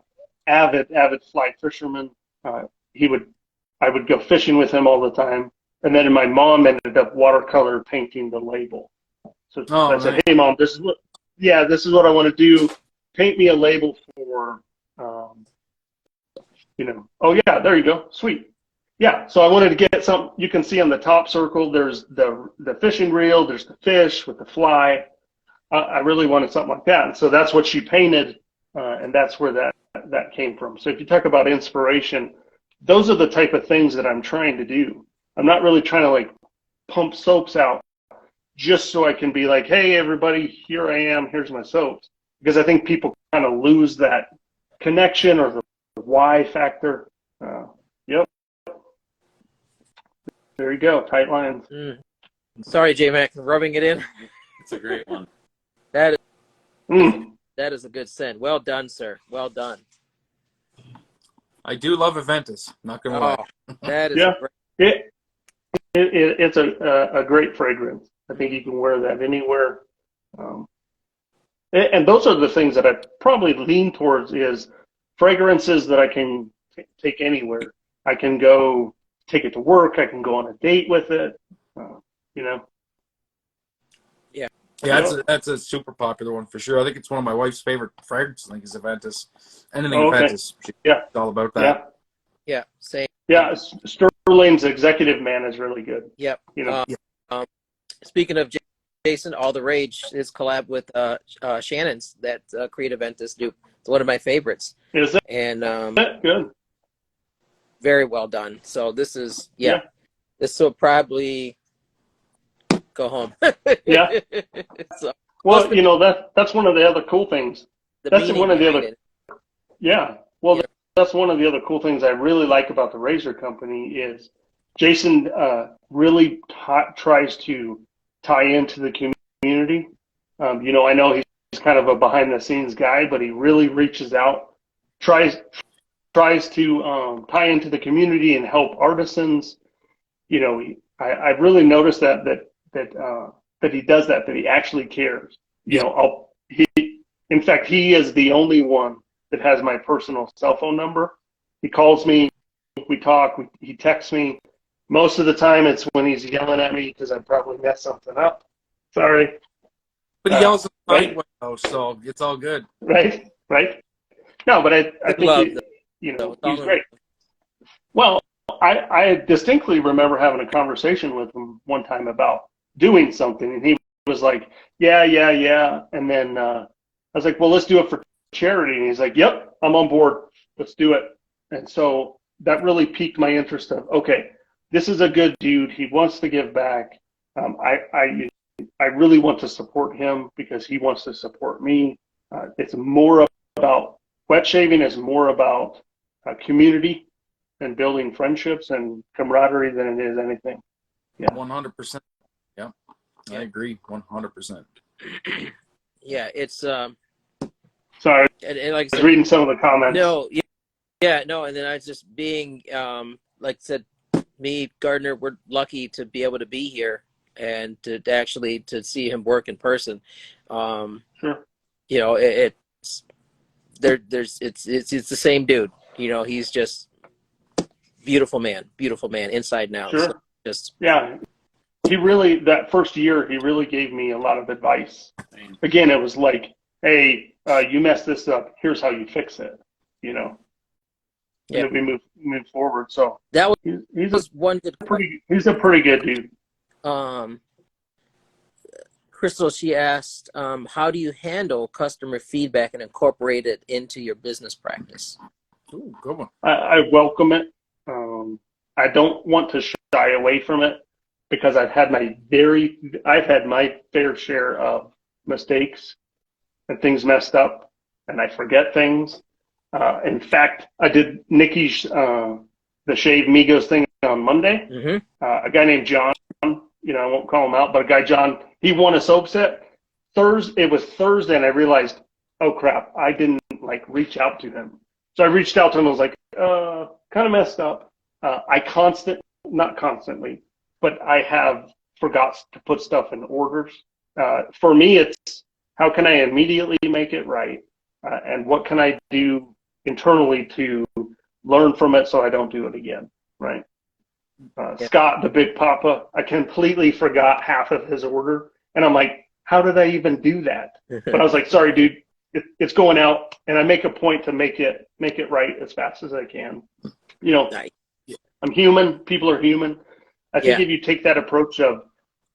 avid fly fisherman. I would go fishing with him all the time. And then my mom ended up watercolor painting the label. So I said, "Hey, Mom, this is what I want to do. Paint me a label for, Oh yeah, there you go, sweet. Yeah, so I wanted to get something. You can see on the top circle, there's the fishing reel, there's the fish with the fly. I really wanted something like that, and so that's what she painted, and that's where that came from. So if you talk about inspiration, those are the type of things that I'm trying to do. I'm not really trying to like pump soaps out just so I can be like, hey, everybody, here I am, here's my soaps. Because I think people kind of lose that connection or the why factor. Yep. There you go, tight lines. Sorry, J-Mac, rubbing it in. It's a great one. That Mm. is a good scent. Well done, sir. Well done. I do love Aventus. Not gonna lie. That is Yeah. great. It's a great fragrance. I think you can wear that anywhere. And those are the things that I probably lean towards is fragrances that I can take anywhere. I can go take it to work. I can go on a date with it. You know. Yeah, that's a super popular one for sure. I think it's one of my wife's favorite fragrances. I think is Aventus. Anything Aventus. She's all about that. Yeah. Same. Yeah. Sterling's executive man is really good. Yep. You know. Speaking of Jason, All the Rage, his collab with Shannon's that Creative Ventus dupe. It's one of my favorites. Is it? And Good. very well done. So this is this will probably go home. Yeah. So, Well, you know that's one of the other cool things. That's one of the other. Yeah. Well, that's one of the other cool things I really like about the Razor Company is Jason really tries to tie into the community. You know, I know he's kind of a behind-the-scenes guy, but he really reaches out, tries to tie into the community and help artisans. You know, I really noticed that he does that he actually cares. You know, in fact, he is the only one that has my personal cell phone number. He calls me, we talk, he texts me. Most of the time it's when he's yelling at me because I probably messed something up. Sorry. But he yells right? though, so it's all good. Right. No, but I think he's great. Well, I distinctly remember having a conversation with him one time about doing something, and he was like, yeah. And then I was like, well, let's do it for charity. And he's like, yep, I'm on board. Let's do it. And so that really piqued my interest of, okay, this is a good dude. He wants to give back. I really want to support him because he wants to support me. It's more about wet shaving is more about community and building friendships and camaraderie than it is anything. Yeah. 100%. Yeah. I agree 100%. Yeah, it's Sorry, and like I was reading some of the comments. No, no, and then I was just being like I said, me, Gardner, we're lucky to be able to be here and to actually to see him work in person. Sure. You know, it's the same dude. You know, he's just beautiful man, inside and out. Sure. So just he really, that first year, he really gave me a lot of advice. Again, it was like, hey, you messed this up. Here's how you fix it. You know. Yeah. And we move forward. So that was he's one good. He's a pretty good dude. Crystal, she asked, how do you handle customer feedback and incorporate it into your business practice? Ooh, good one. I welcome it. I don't want to shy away from it because I've had my fair share of mistakes and things messed up, and I forget things. In fact, I did Nikki's the Shave Migos thing on Monday. Mm-hmm. A guy named Jon, you know, I won't call him out, but a guy, Jon, he won a soap set. It was Thursday, and I realized, oh crap, I didn't reach out to him. So I reached out to him. I was like, kind of messed up. Not constantly, but I have forgot to put stuff in orders. For me, it's how can I immediately make it right, and what can I do internally to learn from it so I don't do it again, right? Scott, the Big Papa, I completely forgot half of his order, and I'm like, how did I even do that? But I was like, sorry, dude, it's going out, and I make a point to make it right as fast as I can. You know, I'm human. People are human. I think if you take that approach of,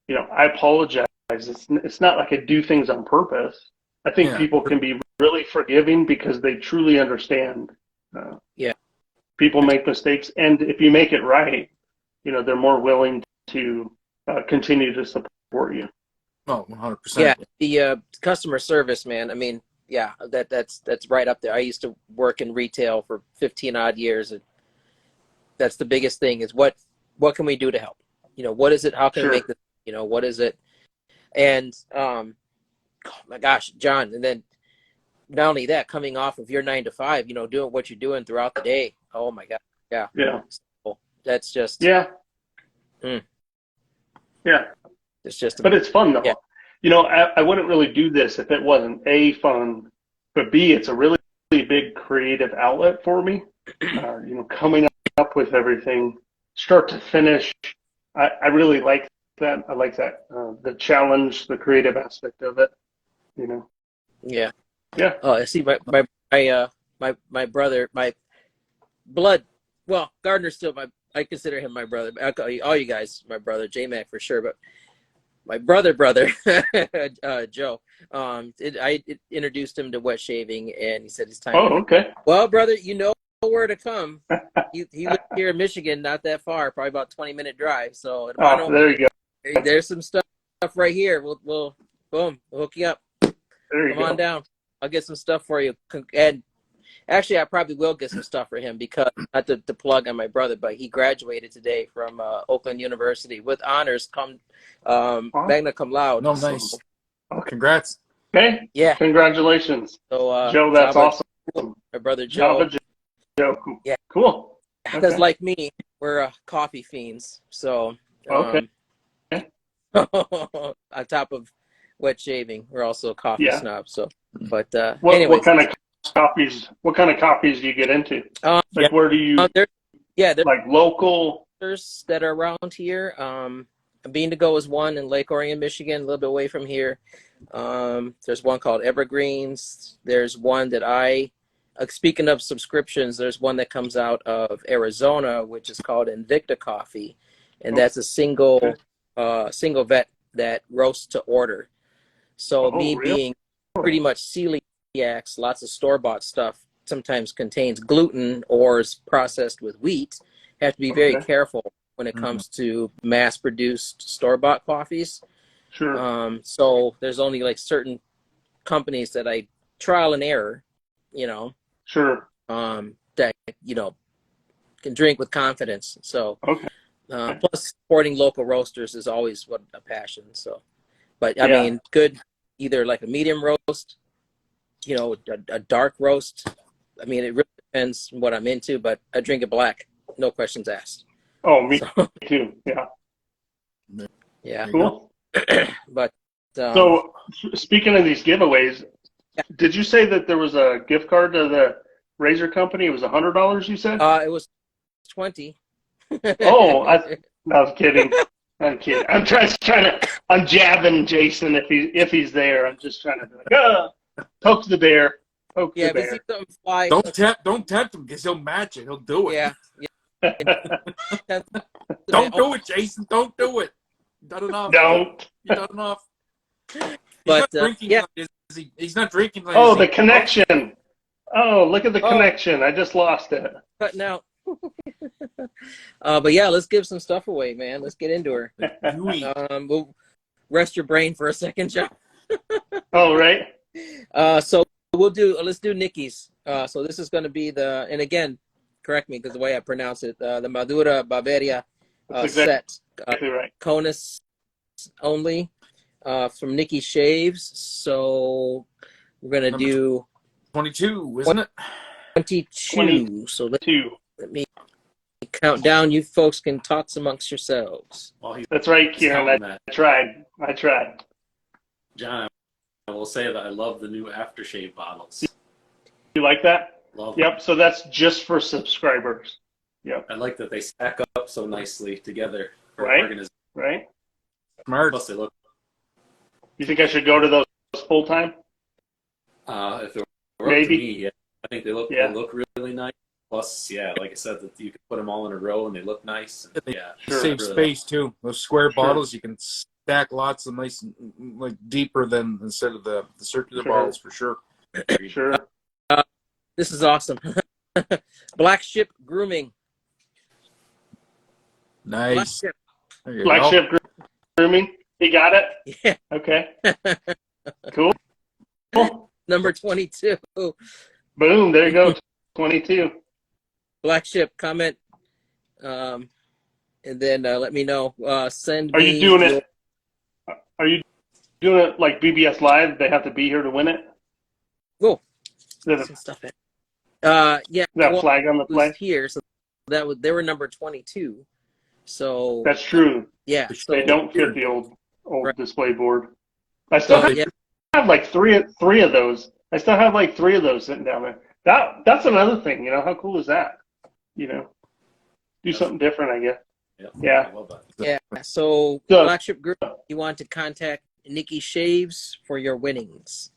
you know, I apologize. It's not like I do things on purpose. I think people can be really forgiving because they truly understand. People make mistakes, and if you make it right, you know, they're more willing to continue to support you. Oh, 100%. Yeah, the customer service, man. I mean, yeah, that's right up there. I used to work in retail for 15 odd years, and that's the biggest thing is what can we do to help? What is it? How can we Sure. make this? What is it? And oh my gosh, John, and then not only that, coming off of your 9 to 5, doing what you're doing throughout the day. Oh my God, yeah, Yeah. so that's just Yeah. Mm. Yeah. it's just But it's fun though. Yeah. I wouldn't really do this if it wasn't A, fun, but B, it's a really, really big creative outlet for me. Coming up with everything, start to finish. I really like that. I like that the challenge, the creative aspect of it. Yeah. Yeah. Oh, I see my brother, my blood. Well, Gardner's still I consider him my brother. I call all you guys my brother, J-Mac for sure. But my brother, Joe. I introduced him to wet shaving, and he said it's time. Oh, okay. Well, brother, you know where to come. He lives here in Michigan, not that far, probably about 20-minute drive. So There you go. there's some stuff right here. We'll hook you up. There you Come go. on down. I'll get some stuff for you. And actually, I probably will get some stuff for him because, not to plug on my brother, but he graduated today from Oakland University with honors, magna cum laude. No, nice. Congrats. Okay. Yeah. Congratulations. So, Joe, that's Java, awesome. my brother Joe. Java Joe. Cool. Yeah. Cool. Because Okay. like me, we're coffee fiends. So, Okay. on top of wet shaving, we're also coffee snobs. So, but anyways, What kind of copies? What kind of copies do you get into? Like, where do you? there's Like local. that are around here. Bean to Go is one in Lake Orion, Michigan, a little bit away from here. There's one called Evergreens. There's one that speaking of subscriptions, there's one that comes out of Arizona, which is called Invicta Coffee, and that's a single vet that roasts to order. So Really? being pretty much celiacs, lots of store-bought stuff sometimes contains gluten or is processed with wheat. Have to be very careful when it comes to mass-produced store-bought coffees. Sure. So there's only like certain companies that I trial and error, Sure. that can drink with confidence. So Okay. plus supporting local roasters is always a passion. So, but I mean, good either like a medium roast, a dark roast. I mean, it really depends what I'm into, but I drink it black, no questions asked. Oh, me too. Yeah. Yeah. Cool. But so, speaking of these giveaways, did you say that there was a gift card to the Razor Company? It was $100. You said? it was 20. Oh, I was kidding. I'm kidding. I'm jabbing Jason if he's there. I'm just trying to be like, poke the bear. Poke the If you bear. see something fly, Don't tempt him because he'll match it. He'll do it. Yeah. Don't do it, Jason. Don't do it. You done enough. Don't. You done enough. But He's not drinking. Oh, the connection. Oh, look at the connection. I just lost it. Cutting out. But yeah, let's give some stuff away, man. Let's get into her. We'll rest your brain for a second, John. Oh, right. So let's do Nikki's. So this is going to be and again, correct me because the way I pronounce it, the Madura Bavaria set. Exactly right. Conus only from Nikki Shaves. So we're going to do 22, isn't it? 22. So let me count down. You folks can talk amongst yourselves. That's right, Kieran. I tried. John, I will say that I love the new aftershave bottles. You like that? Love Yep. So that's just for subscribers. Yep. I like that they stack up so nicely together. Right. Right. Smart. Plus, they look. You think I should go to those full time? If it were Maybe. up to me, yeah. I think they look really nice. Plus, like I said, that you can put them all in a row and they look nice. And, Save space too. Those square bottles, you can stack lots of nice, like deeper than instead of the circular bottles for sure. Sure. This is awesome. Black Ship Grooming. Nice. Black Ship Grooming. He got it? Yeah. Okay. Cool. Number 22. Boom. There you go. 22. Black Ship, comment. And then let me know. Send Are me you doing your- it? Are you doing it like BBS Live? They have to be here to win it? Oh, There's some stuff in. Yeah. that well, flag on the it was flag? here, so they were number 22. So That's true. yeah. So They don't fit the old Right. display board. I still yeah. have like three of those. I still have like 3 of those sitting down there. That's another thing. You know, how cool is that? You know, do something different, I guess. Yep. Yeah. I love that. Yeah. So So- Black Ship Group, you want to contact Nikki Shaves for your winnings.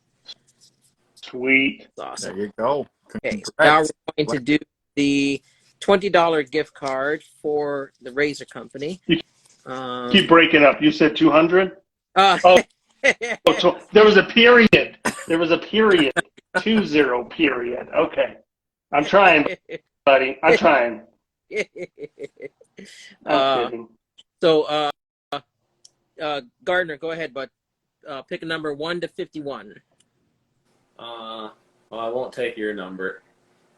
Sweet. That's awesome. There you go. Okay, so Congrats. now we're going to do the $20 gift card for the Razor Company. Keep breaking up. You said 200? Oh, There was a period. 20 period. Okay. I'm trying, buddy. I'm trying. I'm kidding. So, Gardner, go ahead, but pick a number 1 to 51. Well, I won't take your number,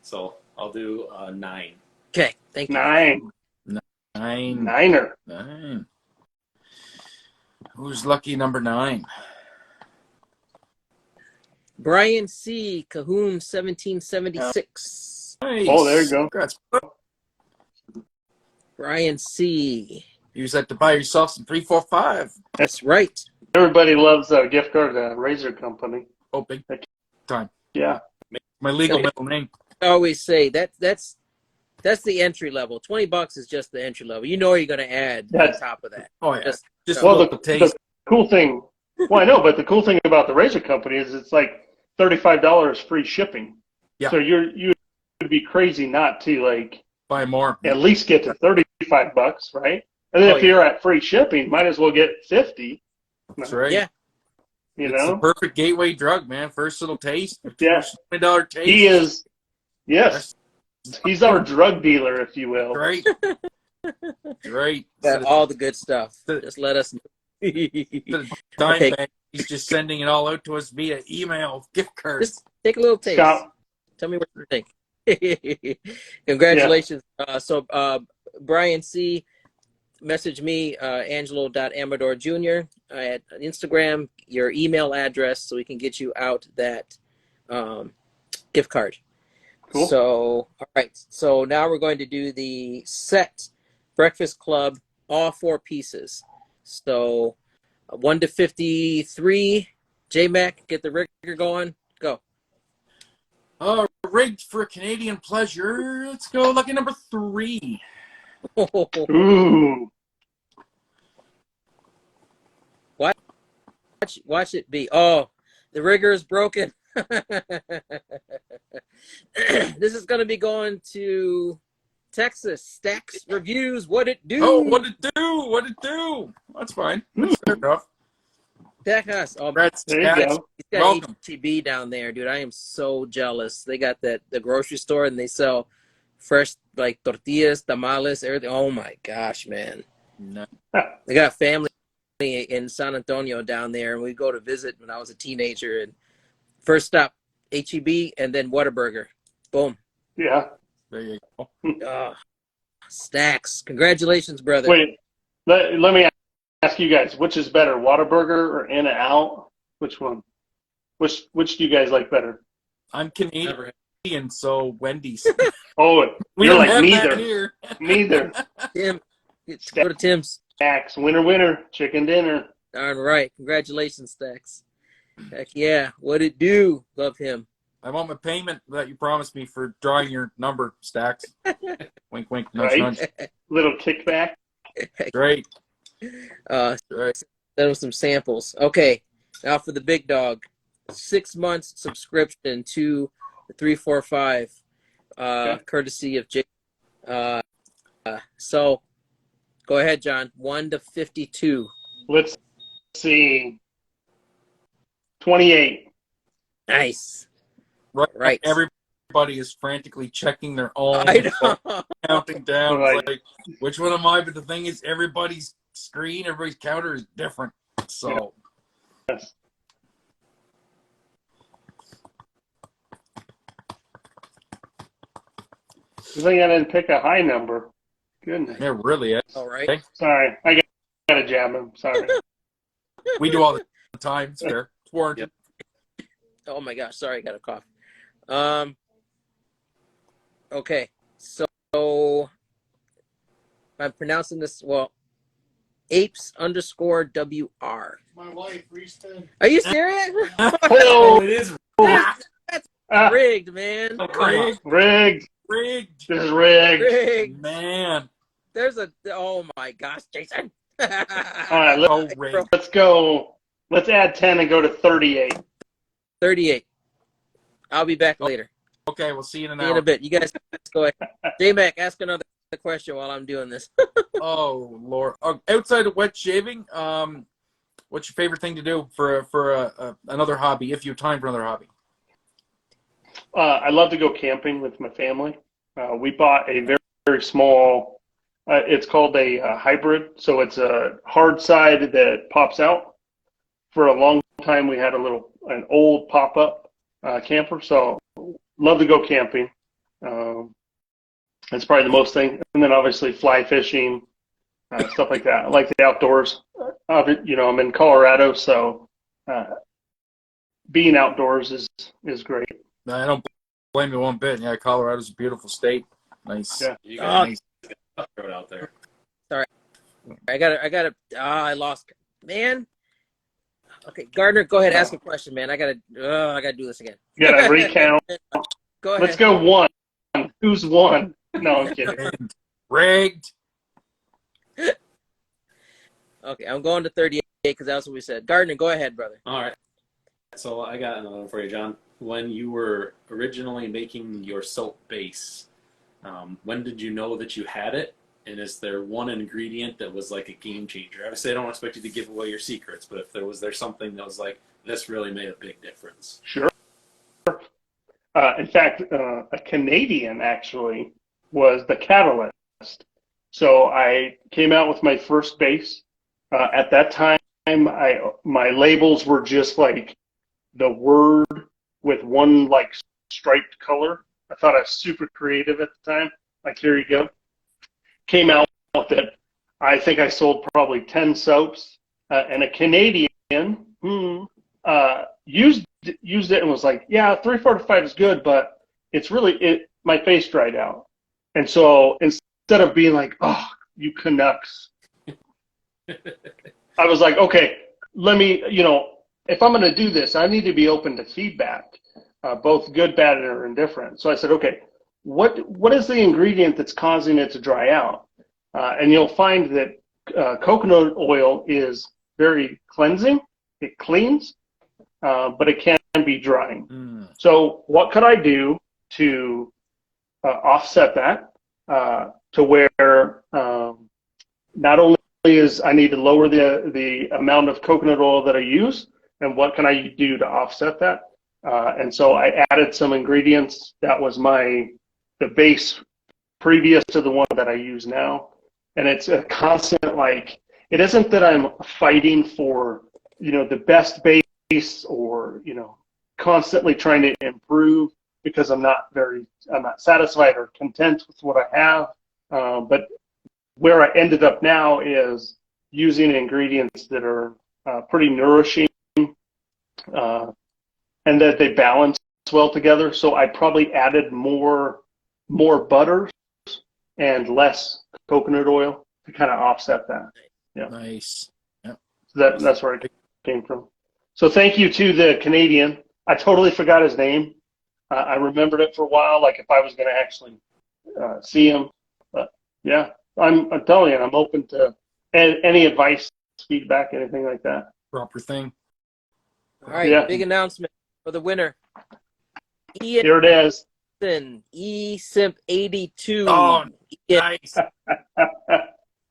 so I'll do 9. Okay, thank you. 9. Niner. 9. Who's lucky number 9? Brian C. Cahoon, 1776. Nice. Oh, there you go. Congrats. Brian C. Use that to buy yourself some 345. That's right. Everybody loves a gift card at Razor Company. Oh, big time. Yeah. My legal middle name. I always say that's the entry level. $20 is just the entry level. You know you're going to add on top of that. Oh, yeah. Just Well, a little taste. the cool thing, well, I know, but the cool thing about the Razor Company is it's like $35 free shipping. Yeah. So you would be crazy not to like Buy more. at least get to $35, right? And then Oh, if yeah. you're at free shipping, might as well get 50. That's right. Yeah. You It's the know, perfect gateway drug, man. First little taste. Yeah. First $20 taste. he is. Yes, he's our drug dealer, if you will. Right. Right. Got all the good stuff. Just let us know. Dime Okay. bank. He's just sending it all out to us via email, gift cards. Just take a little taste. Scott, Tell me what you think. Congratulations. So Brian C., message me, Angelo.Amador Jr. At Instagram, your email address, so we can get you out that gift card. Cool. So, all right. So now we're going to do the set Breakfast Club, all 4 pieces. So 1 to 53. J-Mac, get the rigger going. Go. Rigged for Canadian pleasure. Let's go lucky number 3. ooh, Watch it be. Oh, the rigger is broken. This is going to be going to Texas. Stacks Reviews. What it do? Oh, what it do? What it do? That's fine. That's fair enough. Texas. Oh, Congrats, there you Scott. go. he's got Welcome. HEB down there, dude. I am so jealous. They got the grocery store and they sell fresh like tortillas, tamales, everything. Oh my gosh, man. No. They got family in San Antonio down there, and we go to visit when I was a teenager. And first stop, HEB, and then Whataburger. Boom. Yeah. There you go. Stacks. Congratulations, brother. Wait, let me ask you guys, which is better, Whataburger or In-N-Out? Which one? Which do you guys like better? I'm Canadian, Never had. so Wendy's. Oh, We you're don't like have neither. that here. Neither. Tim, go to Tim's. Stacks, winner, chicken dinner. Darn right. Congratulations, Stacks. Heck yeah. What it do? Love him. I want my payment that you promised me for drawing your number, Stacks. Wink, wink, nudge, Right. nudge. Little kickback. Great. Uh, Great. Send him some samples. Okay. Now for the big dog. 6 months subscription to the 345, courtesy of Jake. So go ahead, John. 1 to 52. Let's see. 28. Nice. Right. Right. Everybody is frantically checking their own, I know. counting down. Right. Like, which one am I? But the thing is, everybody's screen, everybody's counter is different. So Yes. Good thing I didn't pick a high number. Goodness. it really is. All right. Okay. Sorry. I got to jab him. Sorry. We do all the time. It's fair. It's warranted. Oh my gosh, sorry, I got a cough. Okay, so I'm pronouncing this well. Apes_WR. My wife, Reeston. Are you serious? Oh, it is. That's ah, rigged, man. Oh, come on. rigged. Rigged. This is rigged. Rigged. Man. There's a. Oh my gosh, Jason. All right, Oh, rigged. let's go. Let's add 10 and go to 38. 38. I'll be back later. Okay, we'll see you in an See you in hour. a bit. You guys go ahead. J-Mac, ask another question while I'm doing this. Oh Lord! Outside of wet shaving, what's your favorite thing to do for another hobby? If you have time for another hobby. I love to go camping with my family. We bought a very, very small, it's called a hybrid. So it's a hard side that pops out. For a long time, we had an old pop-up camper. So love to go camping. That's probably the most thing. And then obviously fly fishing, stuff like that. I like the outdoors. You know, I'm in Colorado, so being outdoors is great. I don't blame you one bit. Yeah, Colorado's a beautiful state. Nice. Yeah. You got Nice. a road out there. I lost. Man. Okay, Gardner, go ahead. Ask a question, man. I gotta do this again. You got to recount. Go ahead. Let's go one. Who's won? No, I'm kidding. Rigged. Okay, I'm going to 38 because that's what we said. Gardner, go ahead, brother. All right. So I got another one for you, John. When you were originally making your soap base, when did you know that you had it? And is there one ingredient that was like a game changer? Obviously, I don't expect you to give away your secrets, but if there something that was like, this really made a big difference. Sure. In fact, a Canadian actually was the catalyst. So I came out with my first base. At that time, my labels were just like the word with one like striped color. I thought I was super creative at the time. Like, here you go. Came out with it. I think I sold probably 10 soaps, and a Canadian used it and was like, yeah, 345 is good, but it's really my face dried out. And so instead of being like, oh, you Canucks, I was like, okay, let me, if I'm going to do this, I need to be open to feedback, both good, bad, or indifferent. So I said, okay, what is the ingredient that's causing it to dry out? And you'll find that coconut oil is very cleansing. It cleans, but it can be drying. So what could I do to offset that to where not only is I need to lower the amount of coconut oil that I use, and what can I do to offset that? And so I added some ingredients. That was the base previous to the one that I use now. And it's a constant, like, it isn't that I'm fighting for, the best base or, constantly trying to improve because I'm not satisfied or content with what I have. But where I ended up now is using ingredients that are pretty nourishing and that they balance well together. So I probably added more butter and less coconut oil to kind of offset that. Yeah. Nice. Yep. So that's where it came from. So thank you to the Canadian. I totally forgot his name. I remembered it for a while, like if I was going to actually see him. But yeah, I'm telling you, I'm open to any advice, feedback, anything like that. Proper thing. All right, Yeah. big announcement for the winner. Ian Here it is. eSimp82. Oh, Ian, nice.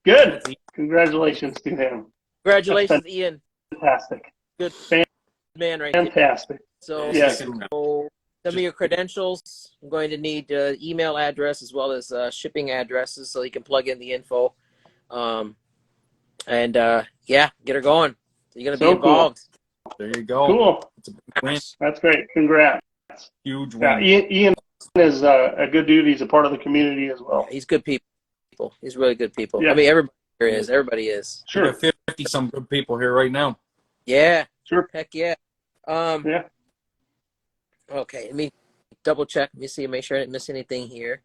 Good. Congratulations to him. congratulations, Ian. Fantastic. Good man right there. Fantastic. So, Yes. so send me your credentials. I'm going to need email address as well as shipping addresses so you can plug in the info. Yeah, get her going. You're going to So be involved. There you go. Cool. It's a big win. That's great. Congrats. Huge Yeah, win. Ian is a good dude. He's a part of the community as well. He's good people. He's really good people. Yeah. I mean, everybody here is. Everybody is. We Sure. got 50 some good people here right now. Yeah. Sure. Heck yeah. Yeah. Okay, let me double check. Let me see, make sure I didn't miss anything here.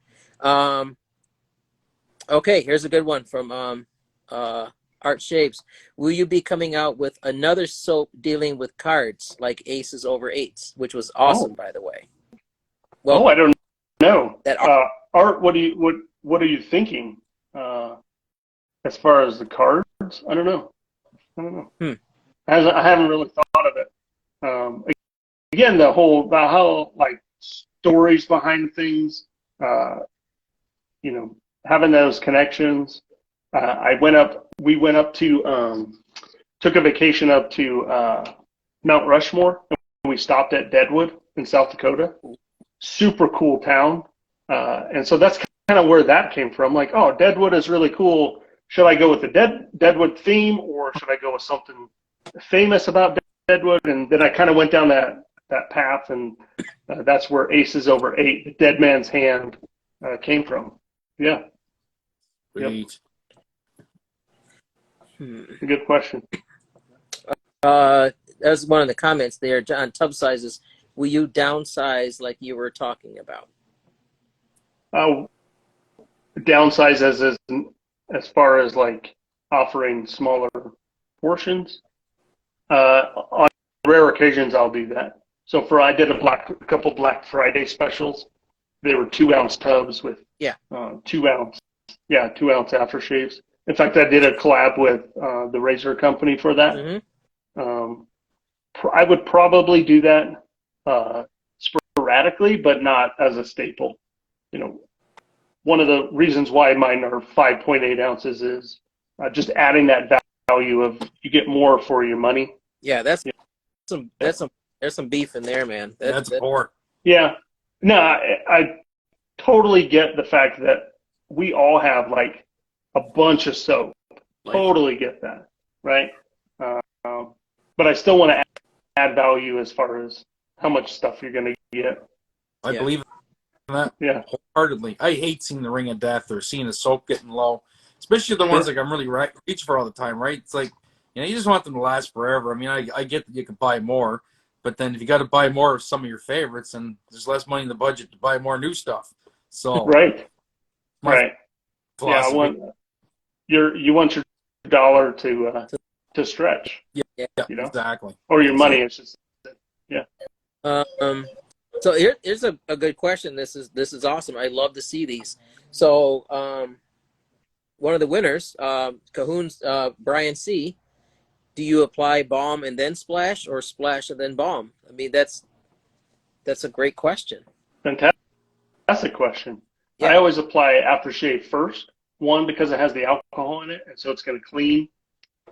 Okay, here's a good one from Art Shapes. Will you be coming out with another soap dealing with cards like aces over eights, which was awesome, by the way? Well, I don't know. that Art, what are you thinking? As far as the cards, I don't know. I haven't really thought of it. Again, the how like stories behind things, having those connections. We went up to, took a vacation up to Mount Rushmore, and we stopped at Deadwood in South Dakota. Super cool town. And so that's kind of where that came from. Like, oh, Deadwood is really cool. Should I go with the Deadwood theme, or should I go with something famous about Deadwood? And then I kind of went down that path, and that's where Aces Over Eight, the Dead Man's Hand, came from. Yeah. Sweet. Good question. That's one of the comments there, John. Tub sizes. Will you downsize like you were talking about? Downsize as far as like offering smaller portions. On rare occasions, I'll do that. So I did a couple Black Friday specials. They were 2-ounce tubs with 2-ounce aftershaves. In fact, I did a collab with the Razor Company for that. Mm-hmm. I would probably do that sporadically, but not as a staple. One of the reasons why mine are 5.8 ounces is just adding that value of you get more for your money. Yeah, there's some beef in there, man. That's poor. Yeah. No, I totally get the fact that we all have like a bunch of soap. Totally get that, right? But I still want to add value as far as how much stuff you're going to get. I believe in that wholeheartedly. I hate seeing the ring of death or seeing the soap getting low, especially the ones like I'm really reaching for all the time, right? It's like, you just want them to last forever. I mean, I get that you can buy more, but then if you got to buy more of some of your favorites, and there's less money in the budget to buy more new stuff. So right. Philosophy. Yeah, you want your dollar to stretch. Yeah, exactly. Or your money, it's just So here's a good question. This is awesome. I love to see these. So one of the winners, Cahoon's Brian C. Do you apply balm and then splash, or splash and then balm? I mean, that's a great question. Fantastic question. Yeah. I always apply aftershave first. One, because it has the alcohol in it, and so it's going to clean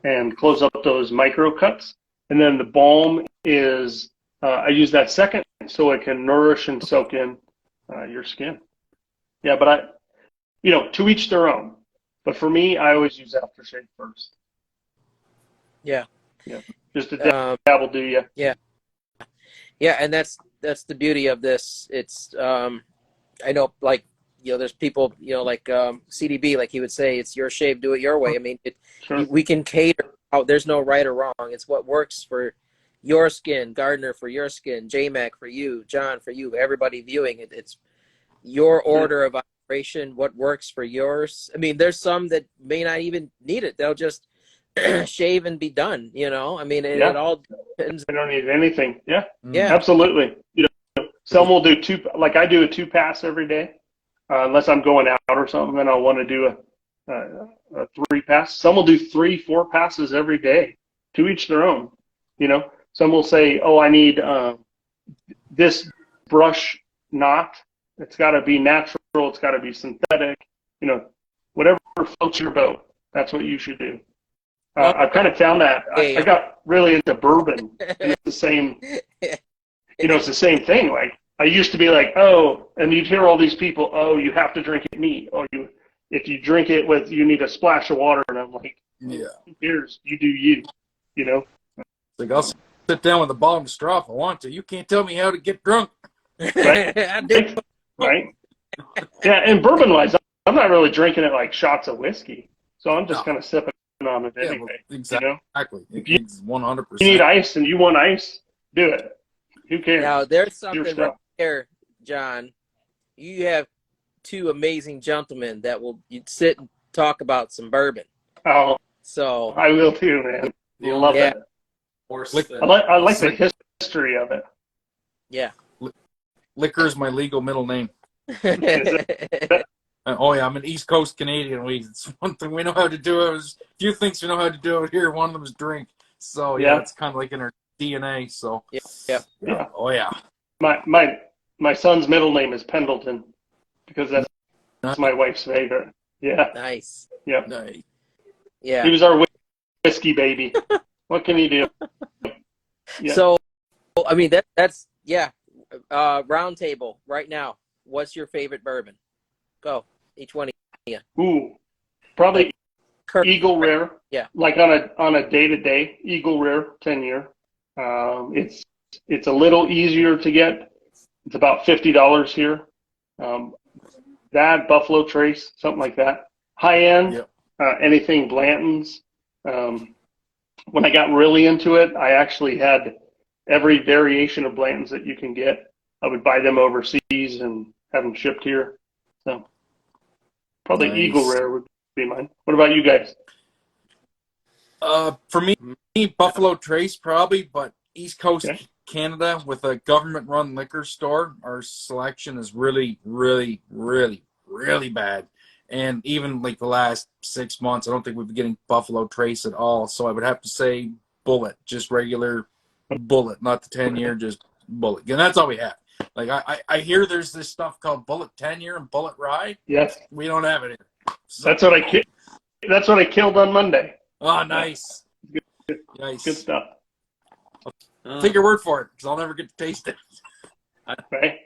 and close up those micro cuts. And then the balm is, I use that second so it can nourish and soak in your skin. Yeah, but to each their own. But for me, I always use aftershave first. Yeah. Just a dabble, do you? Yeah, and that's the beauty of this. It's I know, like, there's people, like CDB, like he would say, it's your shave, do it your way. I mean, we can cater out. There's no right or wrong. It's what works for your skin, Gardner for your skin, J-Mac for you, John for you, everybody viewing it. It's your order of operation, what works for yours. I mean, there's some that may not even need it. They'll just shave and be done, I mean, it all depends. I don't need anything. Yeah, yeah, absolutely. Some will do I do a 2-pass every day, unless I'm going out or something, then I'll want to do a 3-pass. Some will do 3-4 passes every day. To each their own. Some will say, oh, I need this brush knot. It's got to be natural. It's got to be synthetic. Whatever floats your boat. That's what you should do. I've kind of found that I got really into bourbon, and it's the same. It's the same thing. Like, I used to be like, oh, and you'd hear all these people, oh, you have to drink it neat. Oh, if you drink it you need a splash of water. And I'm like, who cares? You do you, like, I'll sit down with the bottom straw if I want to. You can't tell me how to get drunk. Right. I do. Right. Yeah, and bourbon-wise, I'm not really drinking it like shots of whiskey, so I'm just kind of sipping on it Yeah, anyway. well, exactly. You know, if you 100%. need ice and you want ice, do it. Who cares? Now, there's Your something stuff. right there, John. You have two amazing gentlemen that will you'd sit and talk about some bourbon. Oh, So, I will too, man. The Love yeah. it. horse Lick- that- I like the history of it. yeah. Liquor is my legal middle name. There Oh yeah, I'm an East Coast Canadian. It's one thing we know how to do. There's a few things we know how to do here. One of them is drink. So yeah, Yeah. it's kind of like in our DNA. So Yeah. Oh yeah. My son's middle name is Pendleton because that's my wife's favorite. Yeah, Nice. yeah. Nice. Yeah. He was our whiskey baby. What can he do? Yeah. So, I mean, that's yeah. Round table right now. What's your favorite bourbon? Go, each one of you. Ooh, probably Kirk. Eagle Rare. Yeah. Like on a day-to-day, Eagle Rare 10-year. It's a little easier to get. It's about $50 here. That Buffalo Trace, something like that. High end, Yep. Anything Blanton's. When I got really into it, I actually had every variation of Blanton's that you can get. I would buy them overseas and have them shipped here. So probably Nice. Eagle Rare would be mine. What about you guys? For me, Buffalo Trace probably, but East Coast Okay. Canada with a government-run liquor store, our selection is really, really, really, really bad. And even like the last 6 months, I don't think we've been getting Buffalo Trace at all. So I would have to say Bullet, just regular Bullet, not the 10-year, just Bullet. And that's all we have. Like I hear there's this stuff called Bullet 10-year and Bullet Rye. Yes, We don't have it here. So, that's what I killed on Monday. Oh, nice. Nice. Good stuff, Take your word for it, because I'll never get to taste it. right?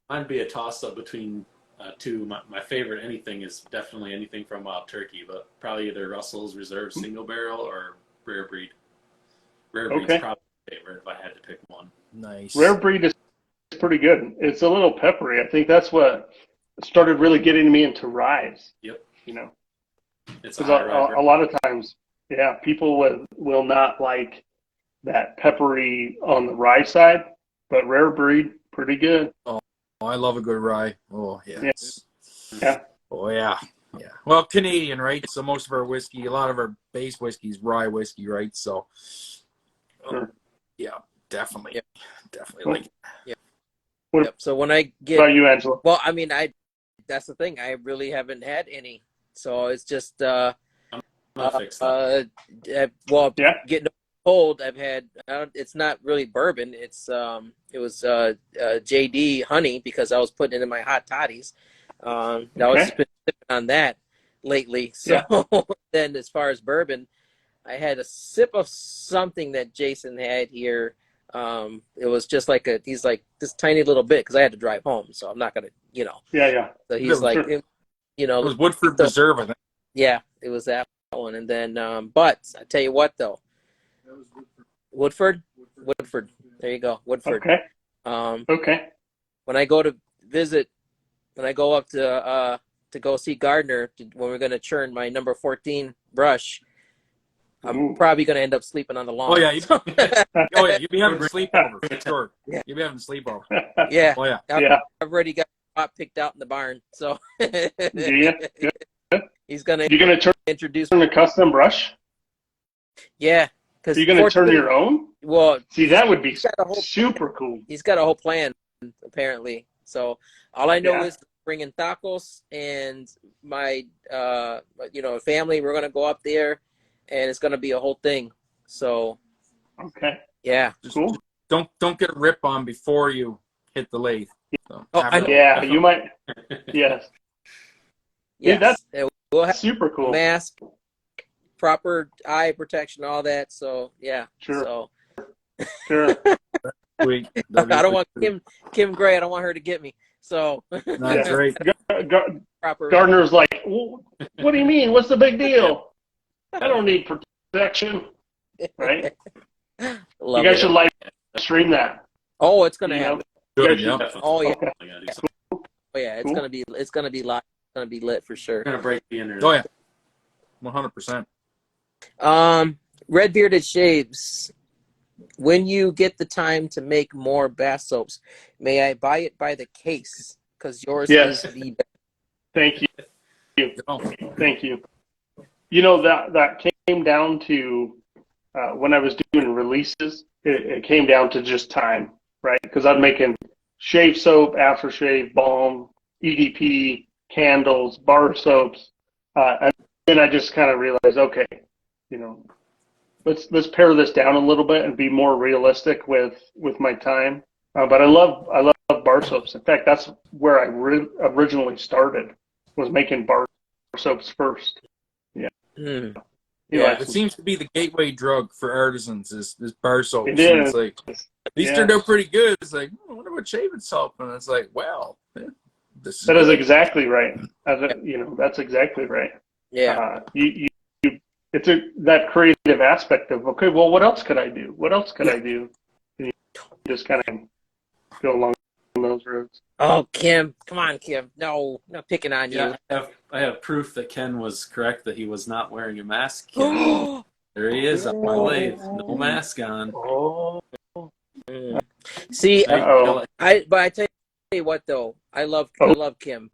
Mine'd be a toss-up between two. My favorite anything is definitely anything from Wild Turkey, but probably either Russell's Reserve Single Barrel or Rare Breed. Rare Breed's Okay. probably my favorite if I had to pick one. Nice. Rare Breed is pretty good. It's a little peppery. I think that's what started really getting me into ryes. Yep. You know, It's because high rye. a lot of times, yeah, people will not like that peppery on the rye side, but Rare Breed, pretty good. Oh, I love a good rye. Oh, yeah. Yeah. Yeah. Oh, yeah. Yeah. Well, Canadian, right? So most of our whiskey, a lot of our base whiskey is rye whiskey, right? So, Sure. yeah, definitely. Yeah. Definitely Cool. like it. Yep. So when I What about get, you, Angela? well, I mean, that's the thing. I really haven't had any. So it's just, I'm gonna fix that. Yeah. getting old, I've had. It's not really bourbon. It was JD honey because I was putting it in my hot toddies. I was just been sipping on that lately. So then, as far as bourbon, I had a sip of something that Jason had here. It was just like he's like this tiny little bit because I had to drive home, so I'm not gonna, Yeah. So he's like, sure. It was Woodford Reserve, I think. yeah, it was that one. And then, but I tell you what, though, Woodford. There you go, Woodford. Okay. Um, Okay. when I go to visit, when I go up to go see Gardner when we're gonna churn my number 14 brush, I'm Ooh. probably gonna end up sleeping on the lawn. Oh, yeah. You'll be having a sleepover, for sure. Yeah. You'll be having a sleepover. Yeah, Oh, yeah. Yeah. I've already got a spot picked out in the barn, so Do you? he's gonna You're gonna turn introduce. a custom brush? Yeah, because You're gonna turn your own? Well, See, that would be got a whole super cool. he's got a whole plan apparently. So all I know Yeah. is bringing tacos and my family. We're gonna go up there, and it's gonna be a whole thing. So Okay. yeah. Cool. Don't get a rip on before you hit the lathe. So, Oh, after I that. know. Yeah, you might. Yes. Yes. that's- And we'll have Super cool. mask, proper eye protection, all that. So yeah. Sure. So Sure. Sweet. I don't want Kim Gray. I don't want her to get me. So That's right. proper. Gardner's like, "Well, what do you mean? What's the big deal? I don't need protection." Right? You guys should live stream that. Oh, it's gonna You know? happen. Good, You yeah. guys Oh yeah. Okay. Oh yeah. It's Cool. gonna be live. It's gonna be lit for sure. We're gonna break the internet. Oh yeah, 100%. Red Bearded Shaves. When you get the time to make more bath soaps, may I buy it by the case? Because yours Yes. is the best. Thank you. Oh, Thank you. You know, that came down to when I was doing releases, it came down to just time, right? Because I'm making shave soap, aftershave, balm, EDP, candles, bar soaps. And then I just kind of realized, okay, you know, let's pare this down a little bit and be more realistic with my time. But I love bar soaps. In fact, that's where I originally started, was making bar soaps first. Yeah. Mm. You know, Yeah. it seems to be the gateway drug for artisans is bar soaps. It And is. it's like, these Yeah. turned out pretty good. It's like, I wonder what shaving soap. And it's like, well, this is That is good. exactly right. You know, that's exactly right. Yeah. It's that creative aspect of, okay, well, what else could I do? What else could I do? And you just kind of go along those roads. Oh, Kim, come on, Kim. No, not picking on Yeah, I have proof that Ken was correct that he was not wearing a mask. Ken. you. There he is on my lathe, no mask on. Oh. Mm. See, Uh-oh. but I tell you what though, I love Kim.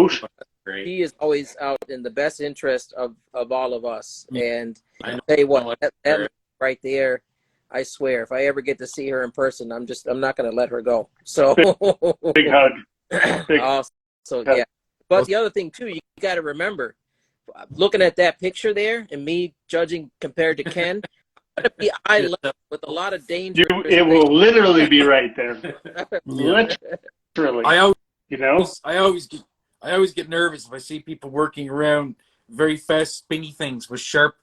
Great. He is always out in the best interest of all of us. And I I know. tell you what, that right there, I swear, if I ever get to see her in person, I'm not going to let her go. So Big hug. So yeah. But the other thing too, you got to remember, looking at that picture there and me judging compared to Ken, I'm going to be eye level with a lot of danger. It will literally be right there. Yeah. Literally. I always, You know? I always get nervous if I see people working around very fast, spinny things with sharp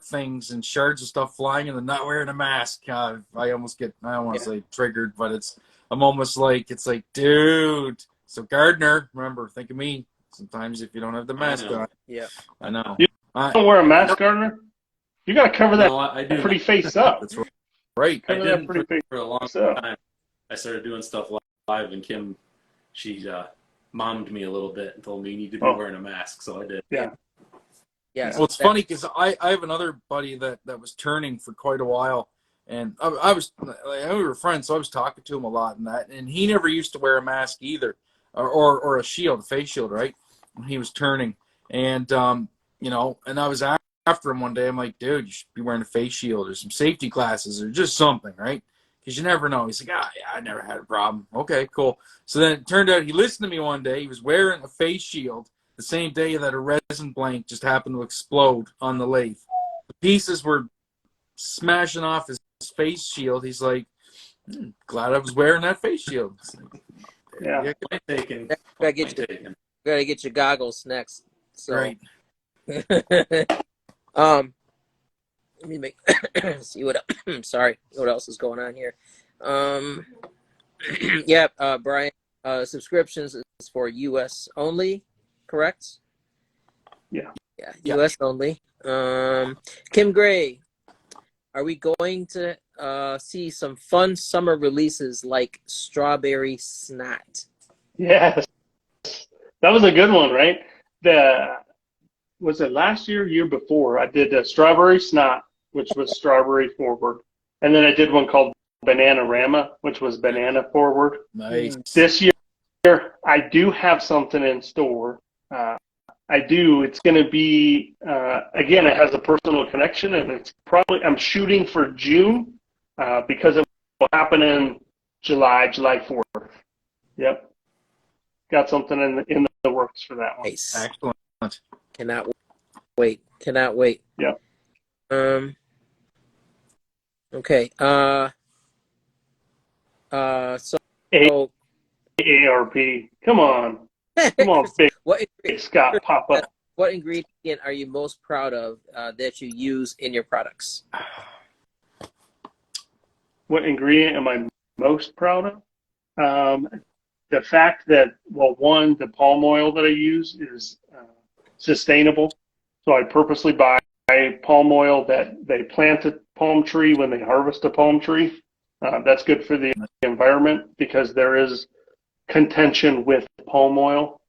things and shards of stuff flying and they're not wearing a mask. I almost get, I don't want to say triggered, but I'm almost like, it's like, dude. So Gardner, remember, think of me sometimes if you don't have the mask on. Yeah. I know. You don't wear a mask, Gardner? You got to cover that I do. pretty face up. That's right. I Cover that did pretty face for a long up. time. I started doing stuff live, and Kim, she mommed me a little bit and told me you need to be wearing a mask, so I did. Yeah. Yeah. Well, it's funny because I have another buddy that was turning for quite a while, and we were friends, so I was talking to him a lot and he never used to wear a mask either, or a shield, a face shield, right? When he was turning, and you know, and I was after him one day. I'm like, dude, you should be wearing a face shield or some safety glasses or just something, right? Because you never know. He's like, yeah, I never had a problem. Okay, cool. So then it turned out he listened to me one day. He was wearing a face shield the same day that a resin blank just happened to explode on the lathe. The pieces were smashing off his face shield. He's like, glad I was wearing that face shield. Yeah. Point taken. Gotta get your goggles next. So. Right. Let me see what sorry, what else is going on here. Yeah, Brian, subscriptions is for US only, correct? Yeah. Yeah, US only. Kim Gray, are we going to see some fun summer releases like Strawberry Snot? Yes. That was a good one, right? Was it last year before? I did Strawberry Snot, which was strawberry forward. And then I did one called Bananarama, which was banana forward. Nice. This year, I do have something in store. I do. It's going to be, again, it has a personal connection, and it's probably, I'm shooting for June because it will happen in July 4th. Yep. Got something in the works for that one. Nice. Excellent. Cannot wait. Yep. Okay. So AARP. Come on, big Scott, pop up. What ingredient are you most proud of that you use in your products? What ingredient am I most proud of? The fact that, well, one, the palm oil that I use is sustainable. So I purposely buy palm oil that they planted palm tree when they harvest a palm tree. That's good for the environment because there is contention with palm oil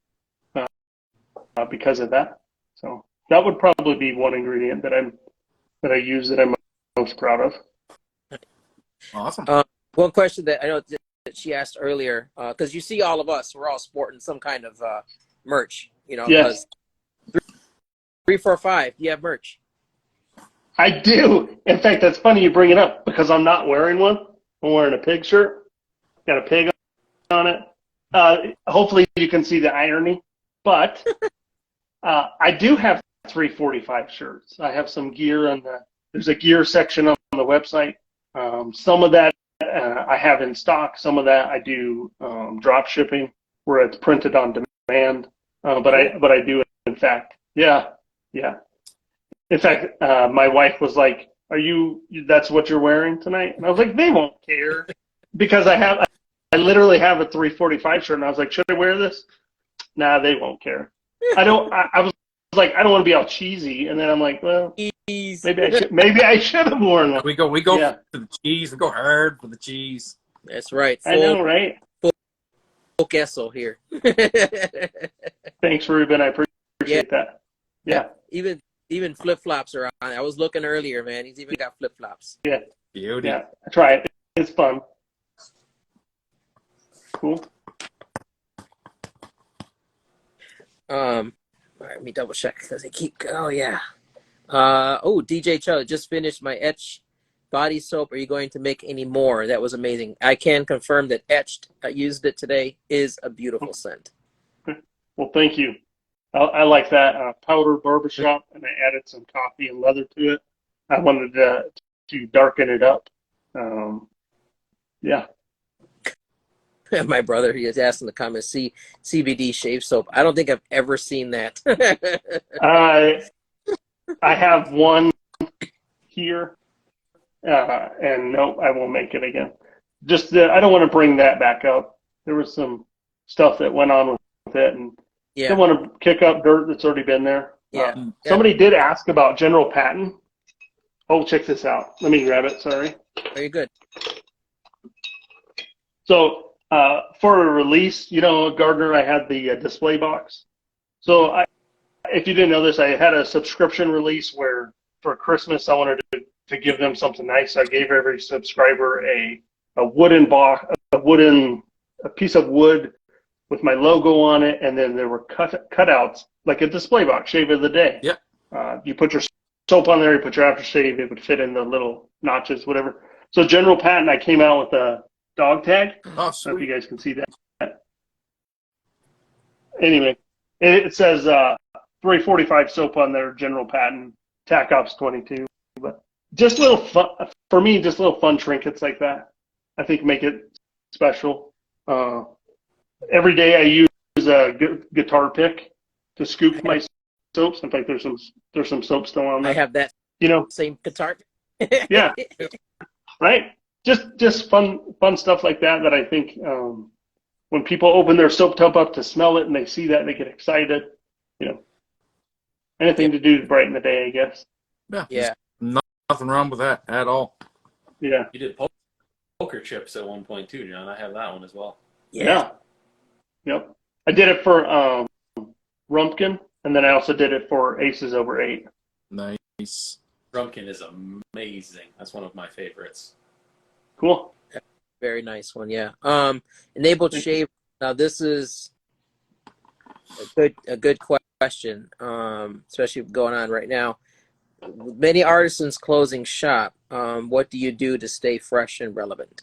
because of that. So that would probably be one ingredient that I use that I'm most proud of. Awesome. One question that I know that she asked earlier, because you see all of us, we're all sporting some kind of merch, Yes, 345, you have merch. I do. In fact, that's funny you bring it up because I'm not wearing one. I'm wearing a pig shirt. Got a pig on it. Hopefully you can see the irony, but I do have 345 shirts. I have some gear there's a gear section on the website. Some of that I have in stock. Some of that I do drop shipping where it's printed on demand. But I do in fact. Yeah. In fact, my wife was like, that's what you're wearing tonight? And I was like, they won't care because I literally have a 345 shirt and I was like, should I wear this? Nah, they won't care. I was like, I don't want to be all cheesy. And then I'm like, well, maybe I should have worn one. We go for the cheese. We go hard for the cheese. That's right. I know, right? Full Kessel here. Thanks, Ruben. I appreciate that. Yeah. Even flip-flops are on. I was looking earlier, man. He's even got flip-flops. Yeah. Beauty. Yeah. Try it. It's fun. Cool. All right, let me double check because they keep. Oh yeah. DJ Charlie just finished my Etched body soap. Are you going to make any more? That was amazing. I can confirm that Etched. I used it today. Is a beautiful scent. Well, thank you. I like that powder barbershop, and I added some coffee and leather to it. I wanted to darken it up. Yeah. My brother, he is asking the comments, CBD shave soap. I don't think I've ever seen that. I have one here, and no, I won't make it again. Just I don't want to bring that back up. There was some stuff that went on with it, and Yeah. don't want to kick up dirt that's already been there. Yeah. Somebody did ask about General Patton. Oh, check this out. Let me grab it. Sorry. Very good. So for a release, Gardner, I had the display box. So if you didn't know this, I had a subscription release where for Christmas I wanted to give them something nice. I gave every subscriber a wooden box, a piece of wood with my logo on it, and then there were cutouts like a display box, shave of the day. Yeah. You put your soap on there, you put your aftershave, it would fit in the little notches, whatever. So General Patton, I came out with a dog tag. Oh, I don't know if sweet. you guys can see that. Anyway, it says 345 soap on there, General Patton, Tac Ops 22. But just little fun, for me, just little fun trinkets like that, I think make it special. Every day I use a guitar pick to scoop my soaps. In fact, there's some soap still on there. I have that same guitar. Yeah. Right? Just fun stuff like that I think when people open their soap tub up to smell it and they see that, they get excited. Anything to do to brighten the day, I guess. Yeah. Nothing wrong with that at all. Yeah. You did poker chips at one point too, John. I have that one as well. Yeah. Yep. I did it for Rumpkin, and then I also did it for Aces Over 8. Nice. Rumpkin is amazing. That's one of my favorites. Cool. Very nice one. Yeah. Enabled shave. Now this is a good question, especially going on right now. Many artisans closing shop. What do you do to stay fresh and relevant?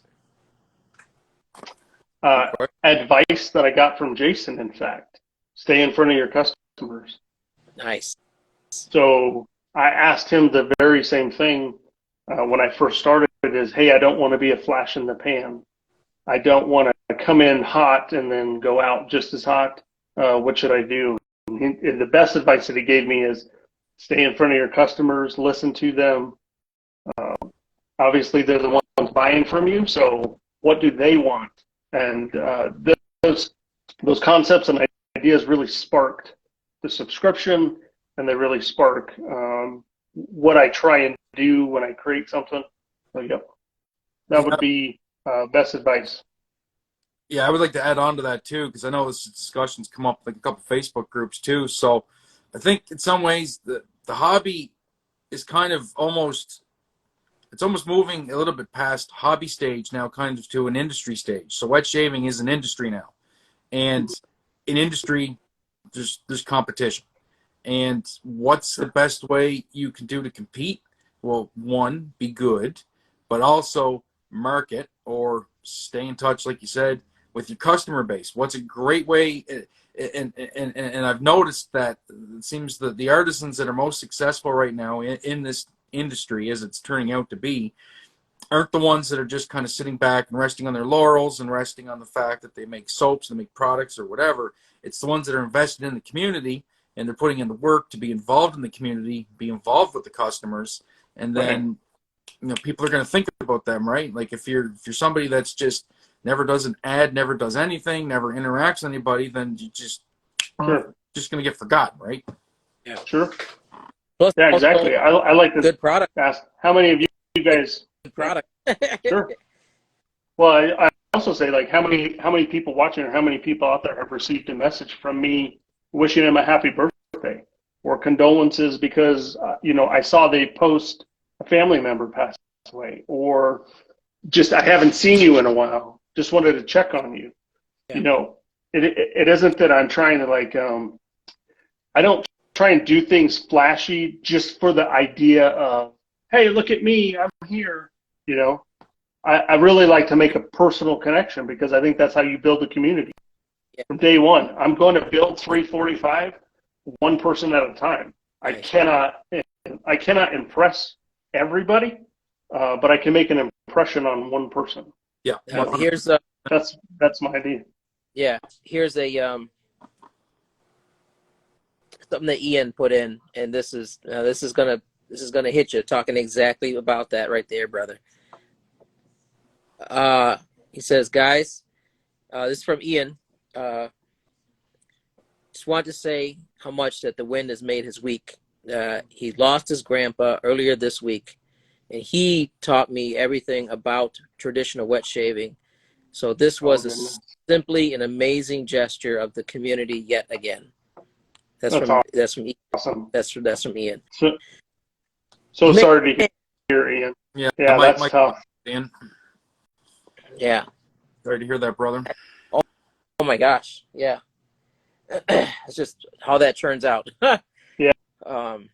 Advice that I got from Jason, in fact. Stay in front of your customers. Nice. So I asked him the very same thing when I first started is, hey, I don't want to be a flash in the pan. I don't want to come in hot and then go out just as hot. What should I do? And the best advice that he gave me is stay in front of your customers, listen to them. Obviously, they're the ones buying from you, so what do they want? And those concepts and ideas really sparked the subscription, and they really spark what I try and do when I create something. So, yep. That would be best advice. Yeah, I would like to add on to that too, because I know this discussion's come up like a couple Facebook groups too. So I think in some ways the hobby is kind of almost moving a little bit past hobby stage now, kind of to an industry stage. So wet shaving is an industry now, and in industry there's competition. And what's the best way you can do to compete? Well, one, be good, but also market or stay in touch, like you said, with your customer base. What's a great way? And I've noticed that it seems that the artisans that are most successful right now in this industry, as it's turning out to be, aren't the ones that are just kind of sitting back and resting on their laurels and resting on the fact that they make soaps and make products or whatever. It's the ones that are invested in the community, and they're putting in the work to be involved in the community, be involved with the customers, and then people are going to think about them, right? Like if you're somebody that's just never does an ad, never does anything, never interacts with anybody, then you just going to get forgotten, right? Yeah, sure. Plus, Yeah, exactly. I like to good product. ask how many of you guys Good product. Sure. Well, I also say, like, how many people watching or how many people out there have received a message from me wishing them a happy birthday or condolences because I saw they post a family member passed away, or just I haven't seen you in a while, just wanted to check on you. Yeah. It isn't that I'm trying to I don't try and do things flashy just for the idea of, hey, look at me, I'm here. I really like to make a personal connection because I think that's how you build a community. Yeah. From day one, I'm going to build 345 one person at a time. Right. I cannot impress everybody, but I can make an impression on one person. Yeah. Here's That's my idea. Yeah, here's a something that Ian put in, and this is gonna hit you, talking exactly about that right there, brother. He says, guys, this is from Ian. Just want to say how much that the wind has made his week. He lost his grandpa earlier this week, and he taught me everything about traditional wet shaving. So this was simply an amazing gesture of the community yet again. That's from Ian. Awesome. That's from Ian. So sorry to hear, Ian. Yeah, that's tough. Ian. Yeah. Sorry to hear that, brother. Oh my gosh. Yeah. It's just how that turns out. Yeah.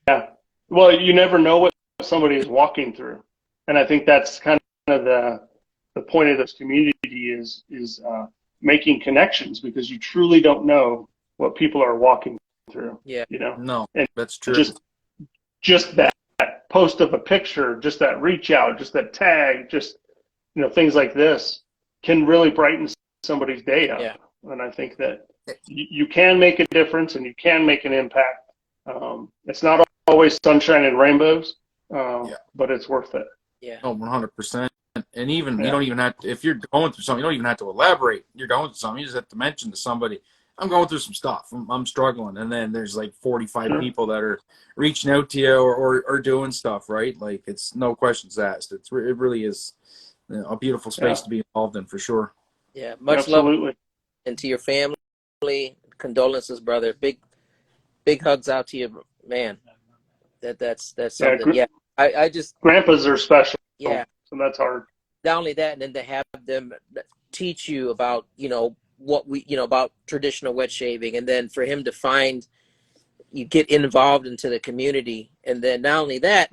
Yeah. Well, you never know what somebody is walking through, and I think that's kind of the point of this community is making connections, because you truly don't know what people are walking through. Yeah. No, and that's true. Just that post of a picture, just that reach out, just that tag, just things like this can really brighten somebody's day up. Yeah. And I think that you can make a difference and you can make an impact. It's not always sunshine and rainbows, but it's worth it. Yeah. Oh, 100%. And even you don't even have to, if you're going through something, you don't even have to elaborate. You're going through something. You just have to mention to somebody, I'm going through some stuff. I'm struggling. And then there's like 45 people that are reaching out to you or doing stuff, right? Like, it's no questions asked. It really is a beautiful space to be involved in, for sure. Yeah. Much love. And to your family, condolences, brother. Big hugs out to you, man. That's something. Yeah. I just, grandpas are special. Yeah. So that's hard. Not only that, and then to have them teach you about, what about traditional wet shaving, and then for him to find you get involved into the community, and then not only that,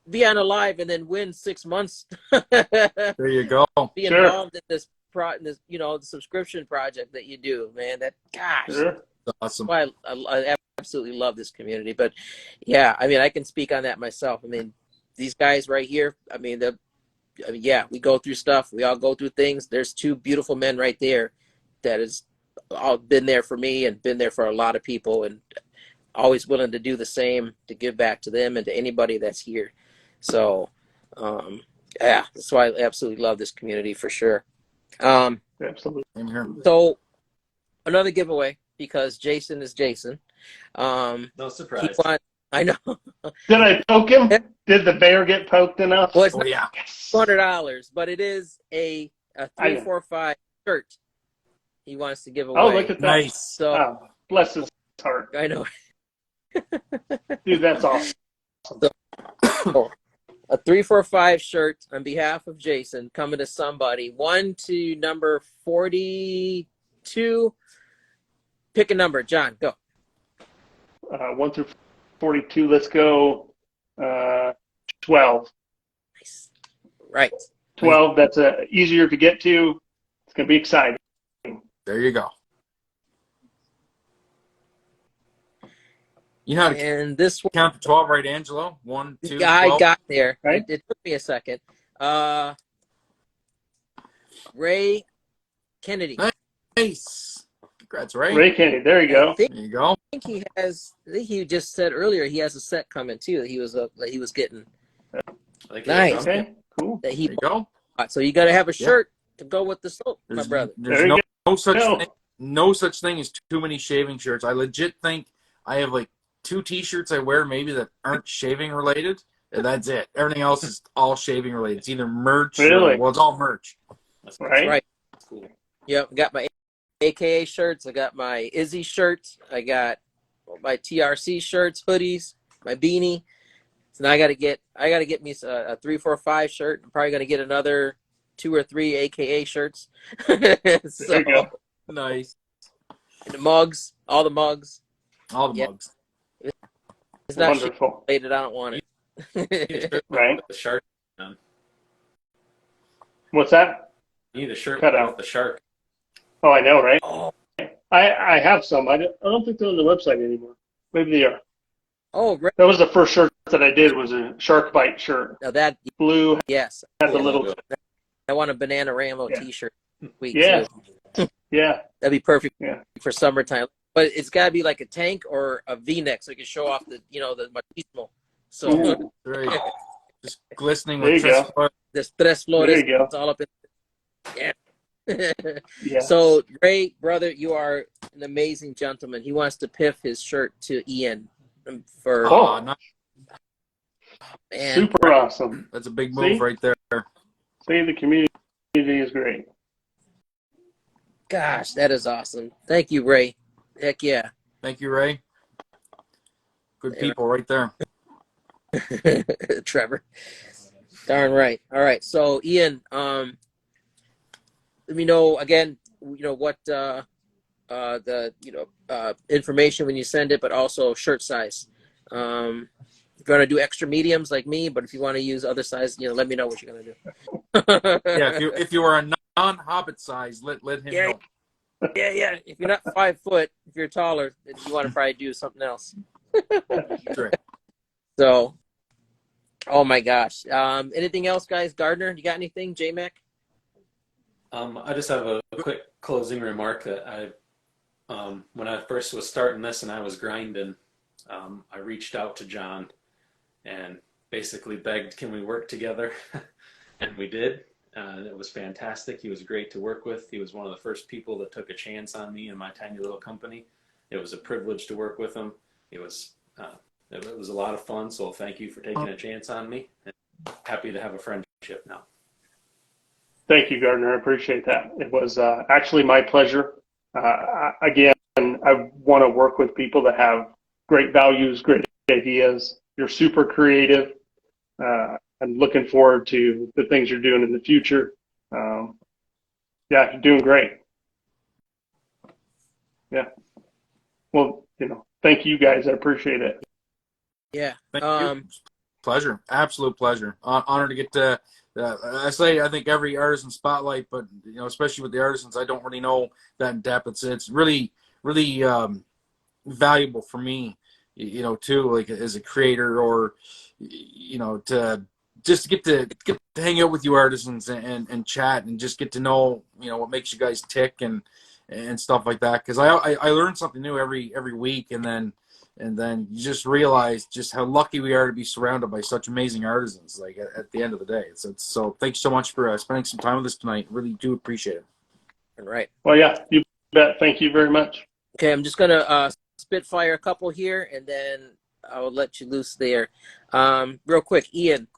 be on a live and then win 6 months. There you go. Be involved in this the subscription project that you do, man. That, gosh, that's awesome. That's why I absolutely love this community. But yeah, I mean, I can speak on that myself. I mean, these guys right here, we go through stuff. We all go through things. There's two beautiful men right there that has all been there for me and been there for a lot of people, and always willing to do the same, to give back to them and to anybody that's here. So, that's why I absolutely love this community, for sure. Absolutely. So another giveaway, because Jason is Jason. No surprise. I know. Did I poke him? Did the bear get poked enough? Well, it's Oh not yeah. $200, but it is a I know. 345 shirt he wants to give away. Oh, look at that. Nice. So Oh, bless his heart. I know. Dude, that's awesome. A 345 shirt on behalf of Jason coming to somebody. 1 to number 42. Pick a number, John. Go. 1 through 42. Let's go 12. Nice. Right. 12. That's easier to get to. It's going to be exciting. There you go. You know how to And this one, count to 12, right, Angelo? 1, 2, 12. I got there. Right? It took me a second. Ray Kennedy. Nice. Congrats, Ray. Ray Kennedy. There you go. There you go. I think he just said earlier he has a set coming too that he was getting. Nice. Okay, cool. That he There you go. bought. So you got to have a shirt to go with the soap, my There's, brother. there's There you no such go. thing. No such thing as too many shaving shirts. I legit think I have like 2 T-shirts I wear maybe that aren't shaving related, and that's it. Everything else is all shaving related. It's either merch. Really? Well, it's all merch. That's Right? Right. cool. Yep. Got my AKA shirts. I got my Izzy shirts. I got my TRC shirts, hoodies, my beanie. So now I got to get me a 345 shirt. I'm probably gonna get another 2 or 3 AKA shirts. So There you go. Nice. and the mugs, all the mugs. All the Yeah. mugs. It's not shit Wonderful. related. I don't want it. Right? The shark. You What's that? need a shirt Cut with out. the shark. Oh, I know, right? Oh, I have some. I don't think they're on the website anymore. Maybe they are. oh, right. That was the first shirt that I did, was a shark bite shirt. Now that Blue, yes, had the Cool little, logo. I want a Banana Ramo Yeah. T-shirt. Sweet, yeah, too. yeah, That'd be perfect Yeah. for summertime. But it's got to be like a tank or a V-neck so you can show off the machismo. So Ooh. Right. Just glistening There with you go. Tris. this tres flores, There you go. it's all up in. Yeah. Yeah. So Ray, brother, you are an amazing gentleman. He wants to piff his shirt to Ian for Oh. Nice. man. Super awesome. That's a big move See? right there. See, the community is great. Gosh, that is awesome. Thank you, Ray. Heck yeah. Thank you, Ray. Good Yeah. people right there. Trevor. Darn right. All right. So Ian, let me know again, what the information when you send it, but also shirt size. If you're gonna do extra mediums like me, but if you want to use other size, let me know what you're gonna do. Yeah, if you are a non-Hobbit size, let him Yeah. know. Yeah. If you're not 5 foot, if you're taller, then you want to probably do something else. That's right. So, oh my gosh. Anything else, guys? Gardner, you got anything? J-Mac? I just have a quick closing remark that when I first was starting this and I was grinding, I reached out to Jon and basically begged, can we work together? And we did. It was fantastic. He was great to work with. He was one of the first people that took a chance on me and my tiny little company. It was a privilege to work with him. It was a lot of fun. So thank you for taking a chance on me. And happy to have a friendship now. Thank you, Gardner. I appreciate that. It was actually my pleasure. Again, I want to work with people that have great values, great ideas. You're super creative. I'm looking forward to the things you're doing in the future. Yeah, you're doing great. Yeah. Well, thank you guys. I appreciate it. Yeah. Thank you. Pleasure. Absolute pleasure. Honored to get to, I think every artisan spotlight, but especially with the artisans, I don't really know that in depth. It's really, really valuable for me, too, like as a creator, or, to just get to hang out with you artisans and chat and just get to know, what makes you guys tick and stuff like that. Cause I learn something new every week. And then you just realize just how lucky we are to be surrounded by such amazing artisans. Like at the end of the day, so thanks so much for spending some time with us tonight. Really do appreciate it. All right. Well, yeah, you bet. Thank you very much. Okay, I'm just gonna spitfire a couple here, and then I'll let you loose there. Real quick, Ian,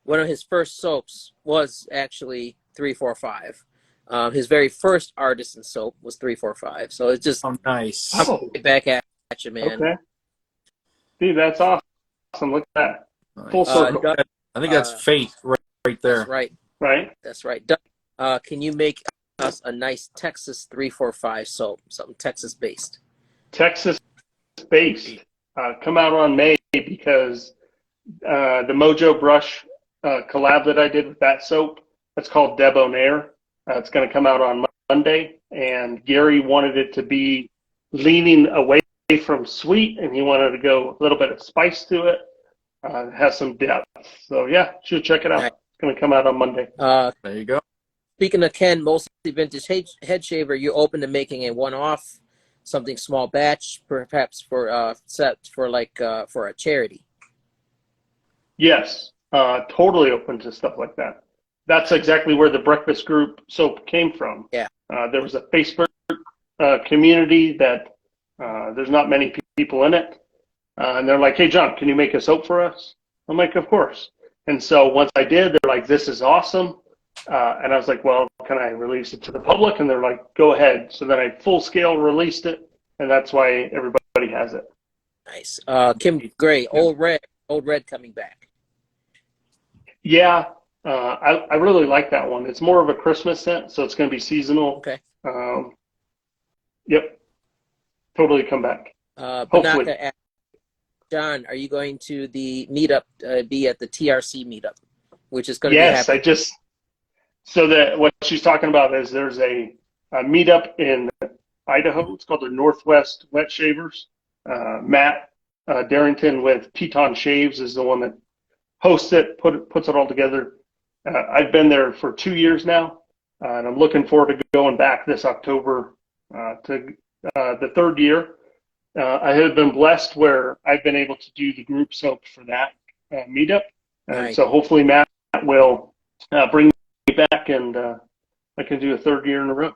one of his first soaps was actually 345. His very first artisan soap was 345. So it's just Nice. Oh, right back at you, man. okay. Dude, that's awesome. Look at that. Full circle, Doug, I think that's fate right there. that's right. right? That's right. Doug, can you make us a nice Texas 345 soap, something Texas based? Texas based. Come out on May because the Mojo Brush collab that I did with that soap, that's called Debonair. It's going to come out on Monday, and Gary wanted it to be leaning away from sweet, and he wanted to go a little bit of spice to it. It has some depth. So, yeah, should check it out. Nice. It's going to come out on Monday. There you go. Speaking of Ken, mostly vintage head shaver, you're open to making a one-off, something small batch, perhaps for set for for a charity. Yes, totally open to stuff like that. That's exactly where the Breakfast Group soap came from. Yeah. There was a Facebook community that there's not many people in it. And they're like, hey, John, can you make a soap for us? I'm like, of course. And so once I did, they're like, this is awesome. And I was like, well, can I release it to the public? And they're like, go ahead. So then I full scale released it. And that's why everybody has it. Nice. Kim Gray, Old Red coming back. Yeah. I really like that one. It's more of a Christmas scent, so it's going to be seasonal. Okay. Yep. Totally come back. Hopefully. Banaka, John, are you going to the meetup, be at the TRC meetup, which is going to be happening? Yes, so what she's talking about is there's a meetup in Idaho. It's called the Northwest Wet Shavers. Matt Darrington with Teton Shaves is the one that hosts it, puts it all together. I've been there for 2 years now, and I'm looking forward to going back this October to the third year. I have been blessed where I've been able to do the group soap for that meetup. Nice. So hopefully Matt will bring me back, and I can do a third year in a row.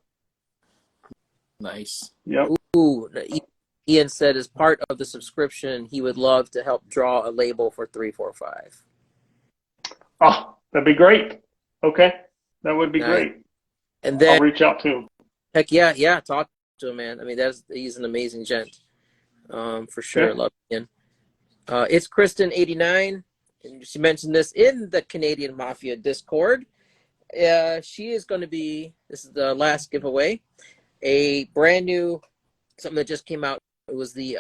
Nice. Yep. Ooh, Ian said as part of the subscription, he would love to help draw a label for 345. Oh, that'd be great. Okay. That would be great. And then I'll reach out to him. heck yeah, talk to him, man. I mean, he's an amazing gent. For sure. Yeah. Love Ian. It's Kristen89, and she mentioned this in the Canadian Mafia Discord. She is going to be, this is the last giveaway, a brand new, something that just came out. It was the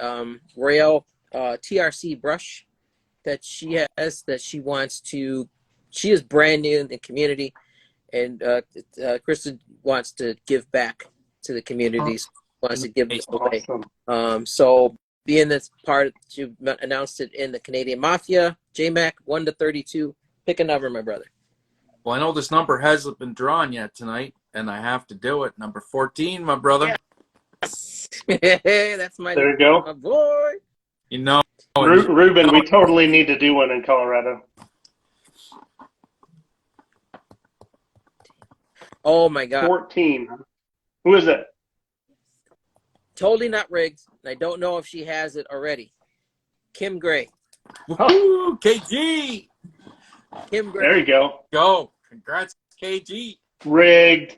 Royale TRC brush that she has, that she wants to, she is brand new in the community, and Kristen wants to give back to the community, wants to give this away. Awesome. So being this part, you announced it in the Canadian Mafia, JMac 1 to 32. Pick a number, my brother. Well, I know this number hasn't been drawn yet tonight, and I have to do it. Number 14, my brother. Yes. That's my, There you go. my boy. You know. Ruben, we totally need to do one in Colorado. Oh my God. 14. Who is it? Totally not rigged. And I don't know if she has it already. Kim Gray. Woo, KG. Kim Gray. There you go. Go. Congrats, KG. Rigged.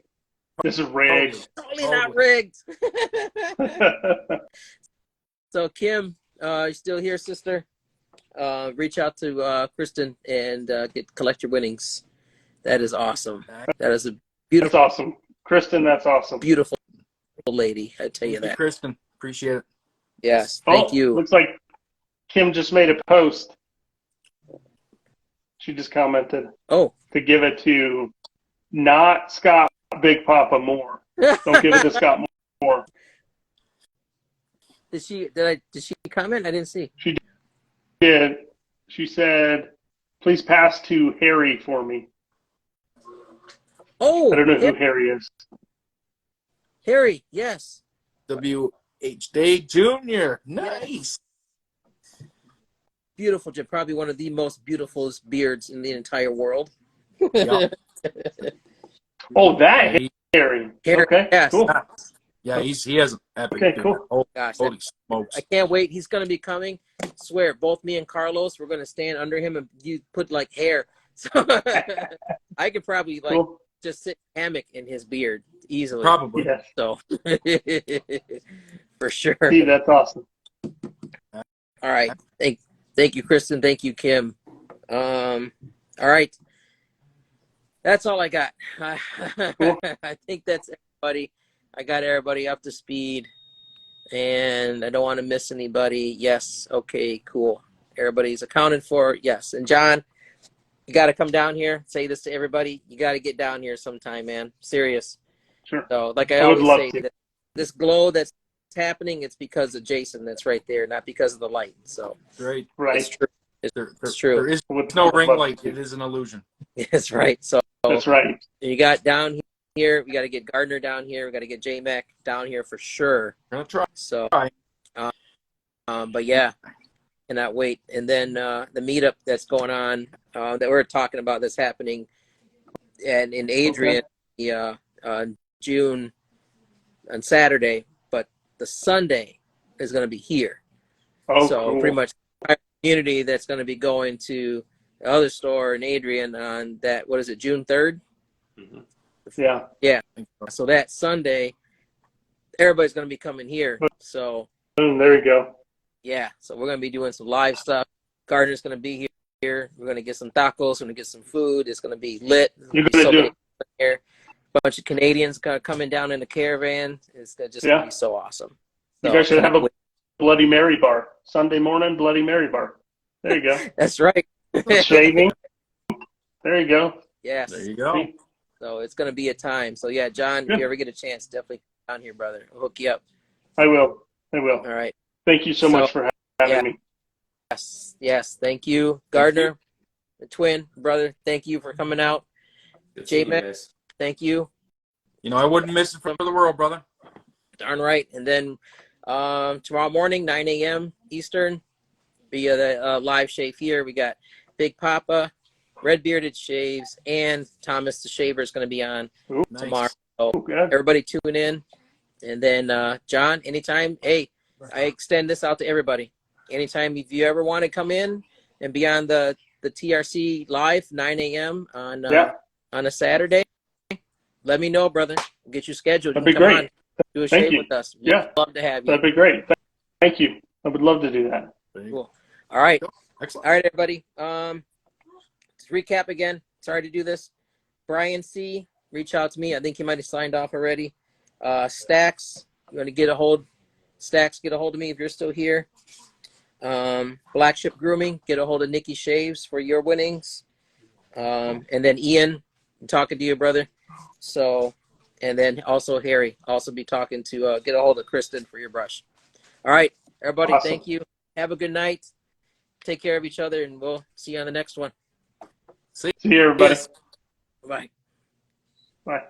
This is rigged. Totally not rigged. So Kim, you still here, sister? Reach out to Kristen and collect your winnings. That is awesome. That is a beautiful. That's awesome. Kristen, that's awesome. Beautiful lady. I tell you Thank that. Kristen. Appreciate it. Yes. Thank you. Looks like Kim just made a post. She just commented Oh. to give it to not Scott Big Papa Moore. Don't give it to Scott Moore. Did she comment? I didn't see. She did. She said, please pass to Harry for me. Oh, I don't know who Harry is. Harry, yes. W.H. Day Jr. Nice. Beautiful, Jim. Probably one of the most beautiful beards in the entire world. Yep. Oh, that Harry. Harry, Okay, yes. cool. Yeah, he has an epic Okay, beard. cool. Oh, Gosh, holy smokes. I can't wait. He's going to be coming. I swear, both me and Carlos, we're going to stand under him and you put like hair. So I could probably like Cool. just sit hammock in his beard easily. Probably. Yes. So for sure. Steve, that's awesome. All right. Thank you, Kristen. Thank you, Kim. All right. That's all I got. Cool. I think that's everybody. I got everybody up to speed, and I don't want to miss anybody. Yes. Okay, cool. Everybody's accounted for. Yes. And John, you got to come down here. Say this to everybody. You got to get down here sometime, man. Serious. Sure. So, like I I would always love say, to. this glow that's happening, it's because of Jason that's right there, not because of the light. So, Right. Right. it's true. There It's true. There is Would no ring love light. to. It is an illusion. That's right. So, That's right. you got down here. We got to get Gardner down here. We got to get J-Mac down here for sure. We're going to try. So, but yeah, cannot wait. And then the meetup that's going on that we're talking about that's happening and in Adrian, June on Saturday, but the Sunday is going to be here. Oh, So cool. pretty much our community that's going to be going to the other store in Adrian on that, what is it, June 3rd? Mm-hmm. Yeah. Yeah. So that Sunday, everybody's going to be coming here. So Boom, there you go. yeah, so we're going to be doing some live stuff. Gardner's going to be here. We're going to get some tacos. We're going to get some food. It's going to be lit. You're going to do many it. people here. A bunch of Canadians coming down in the caravan. It's just going to be so awesome. You So, guys should have a Bloody Mary bar. Sunday morning, Bloody Mary bar. There you go. That's right. Shaving. There you go. Yes. There you go. So it's going to be a time. So yeah, John, if you ever get a chance, definitely come down here, brother. I'll hook you up. I will. I will. All right. Thank you so much for having me. Yes. Thank you, Gardner, the twin brother. Thank you for coming out. Good seeing you J-Mac, guys. thank you. You know, I wouldn't miss it for the world, brother. Darn right. And then tomorrow morning, 9 a.m. Eastern, via the live shave here. We got Big Papa, Red Bearded Shaves, and Thomas the Shaver is going to be on tomorrow. So everybody tune in. And then, John, anytime, hey, I extend this out to everybody. Anytime if you ever want to come in and be on the TRC live, 9 a.m. on a Saturday, let me know, brother. We'll get you scheduled. That'd be come great. On, do a shave with us. We'd love to have you. That'd be great. Thank you. I would love to do that. Cool. All right. Excellent. All right, everybody. To recap again, sorry to do this. Brian C., reach out to me. I think he might have signed off already. Stacks, you want to get a hold of me if you're still here. Black Ship Grooming, get a hold of Nikki Shaves for your winnings. And then Ian, I'm talking to you, brother. So, and then also Harry, also be talking to get a hold of Kristen for your brush. All right, everybody, Awesome. Thank you. Have a good night. Take care of each other, and we'll see you on the next one. See you, everybody. Bye. Bye.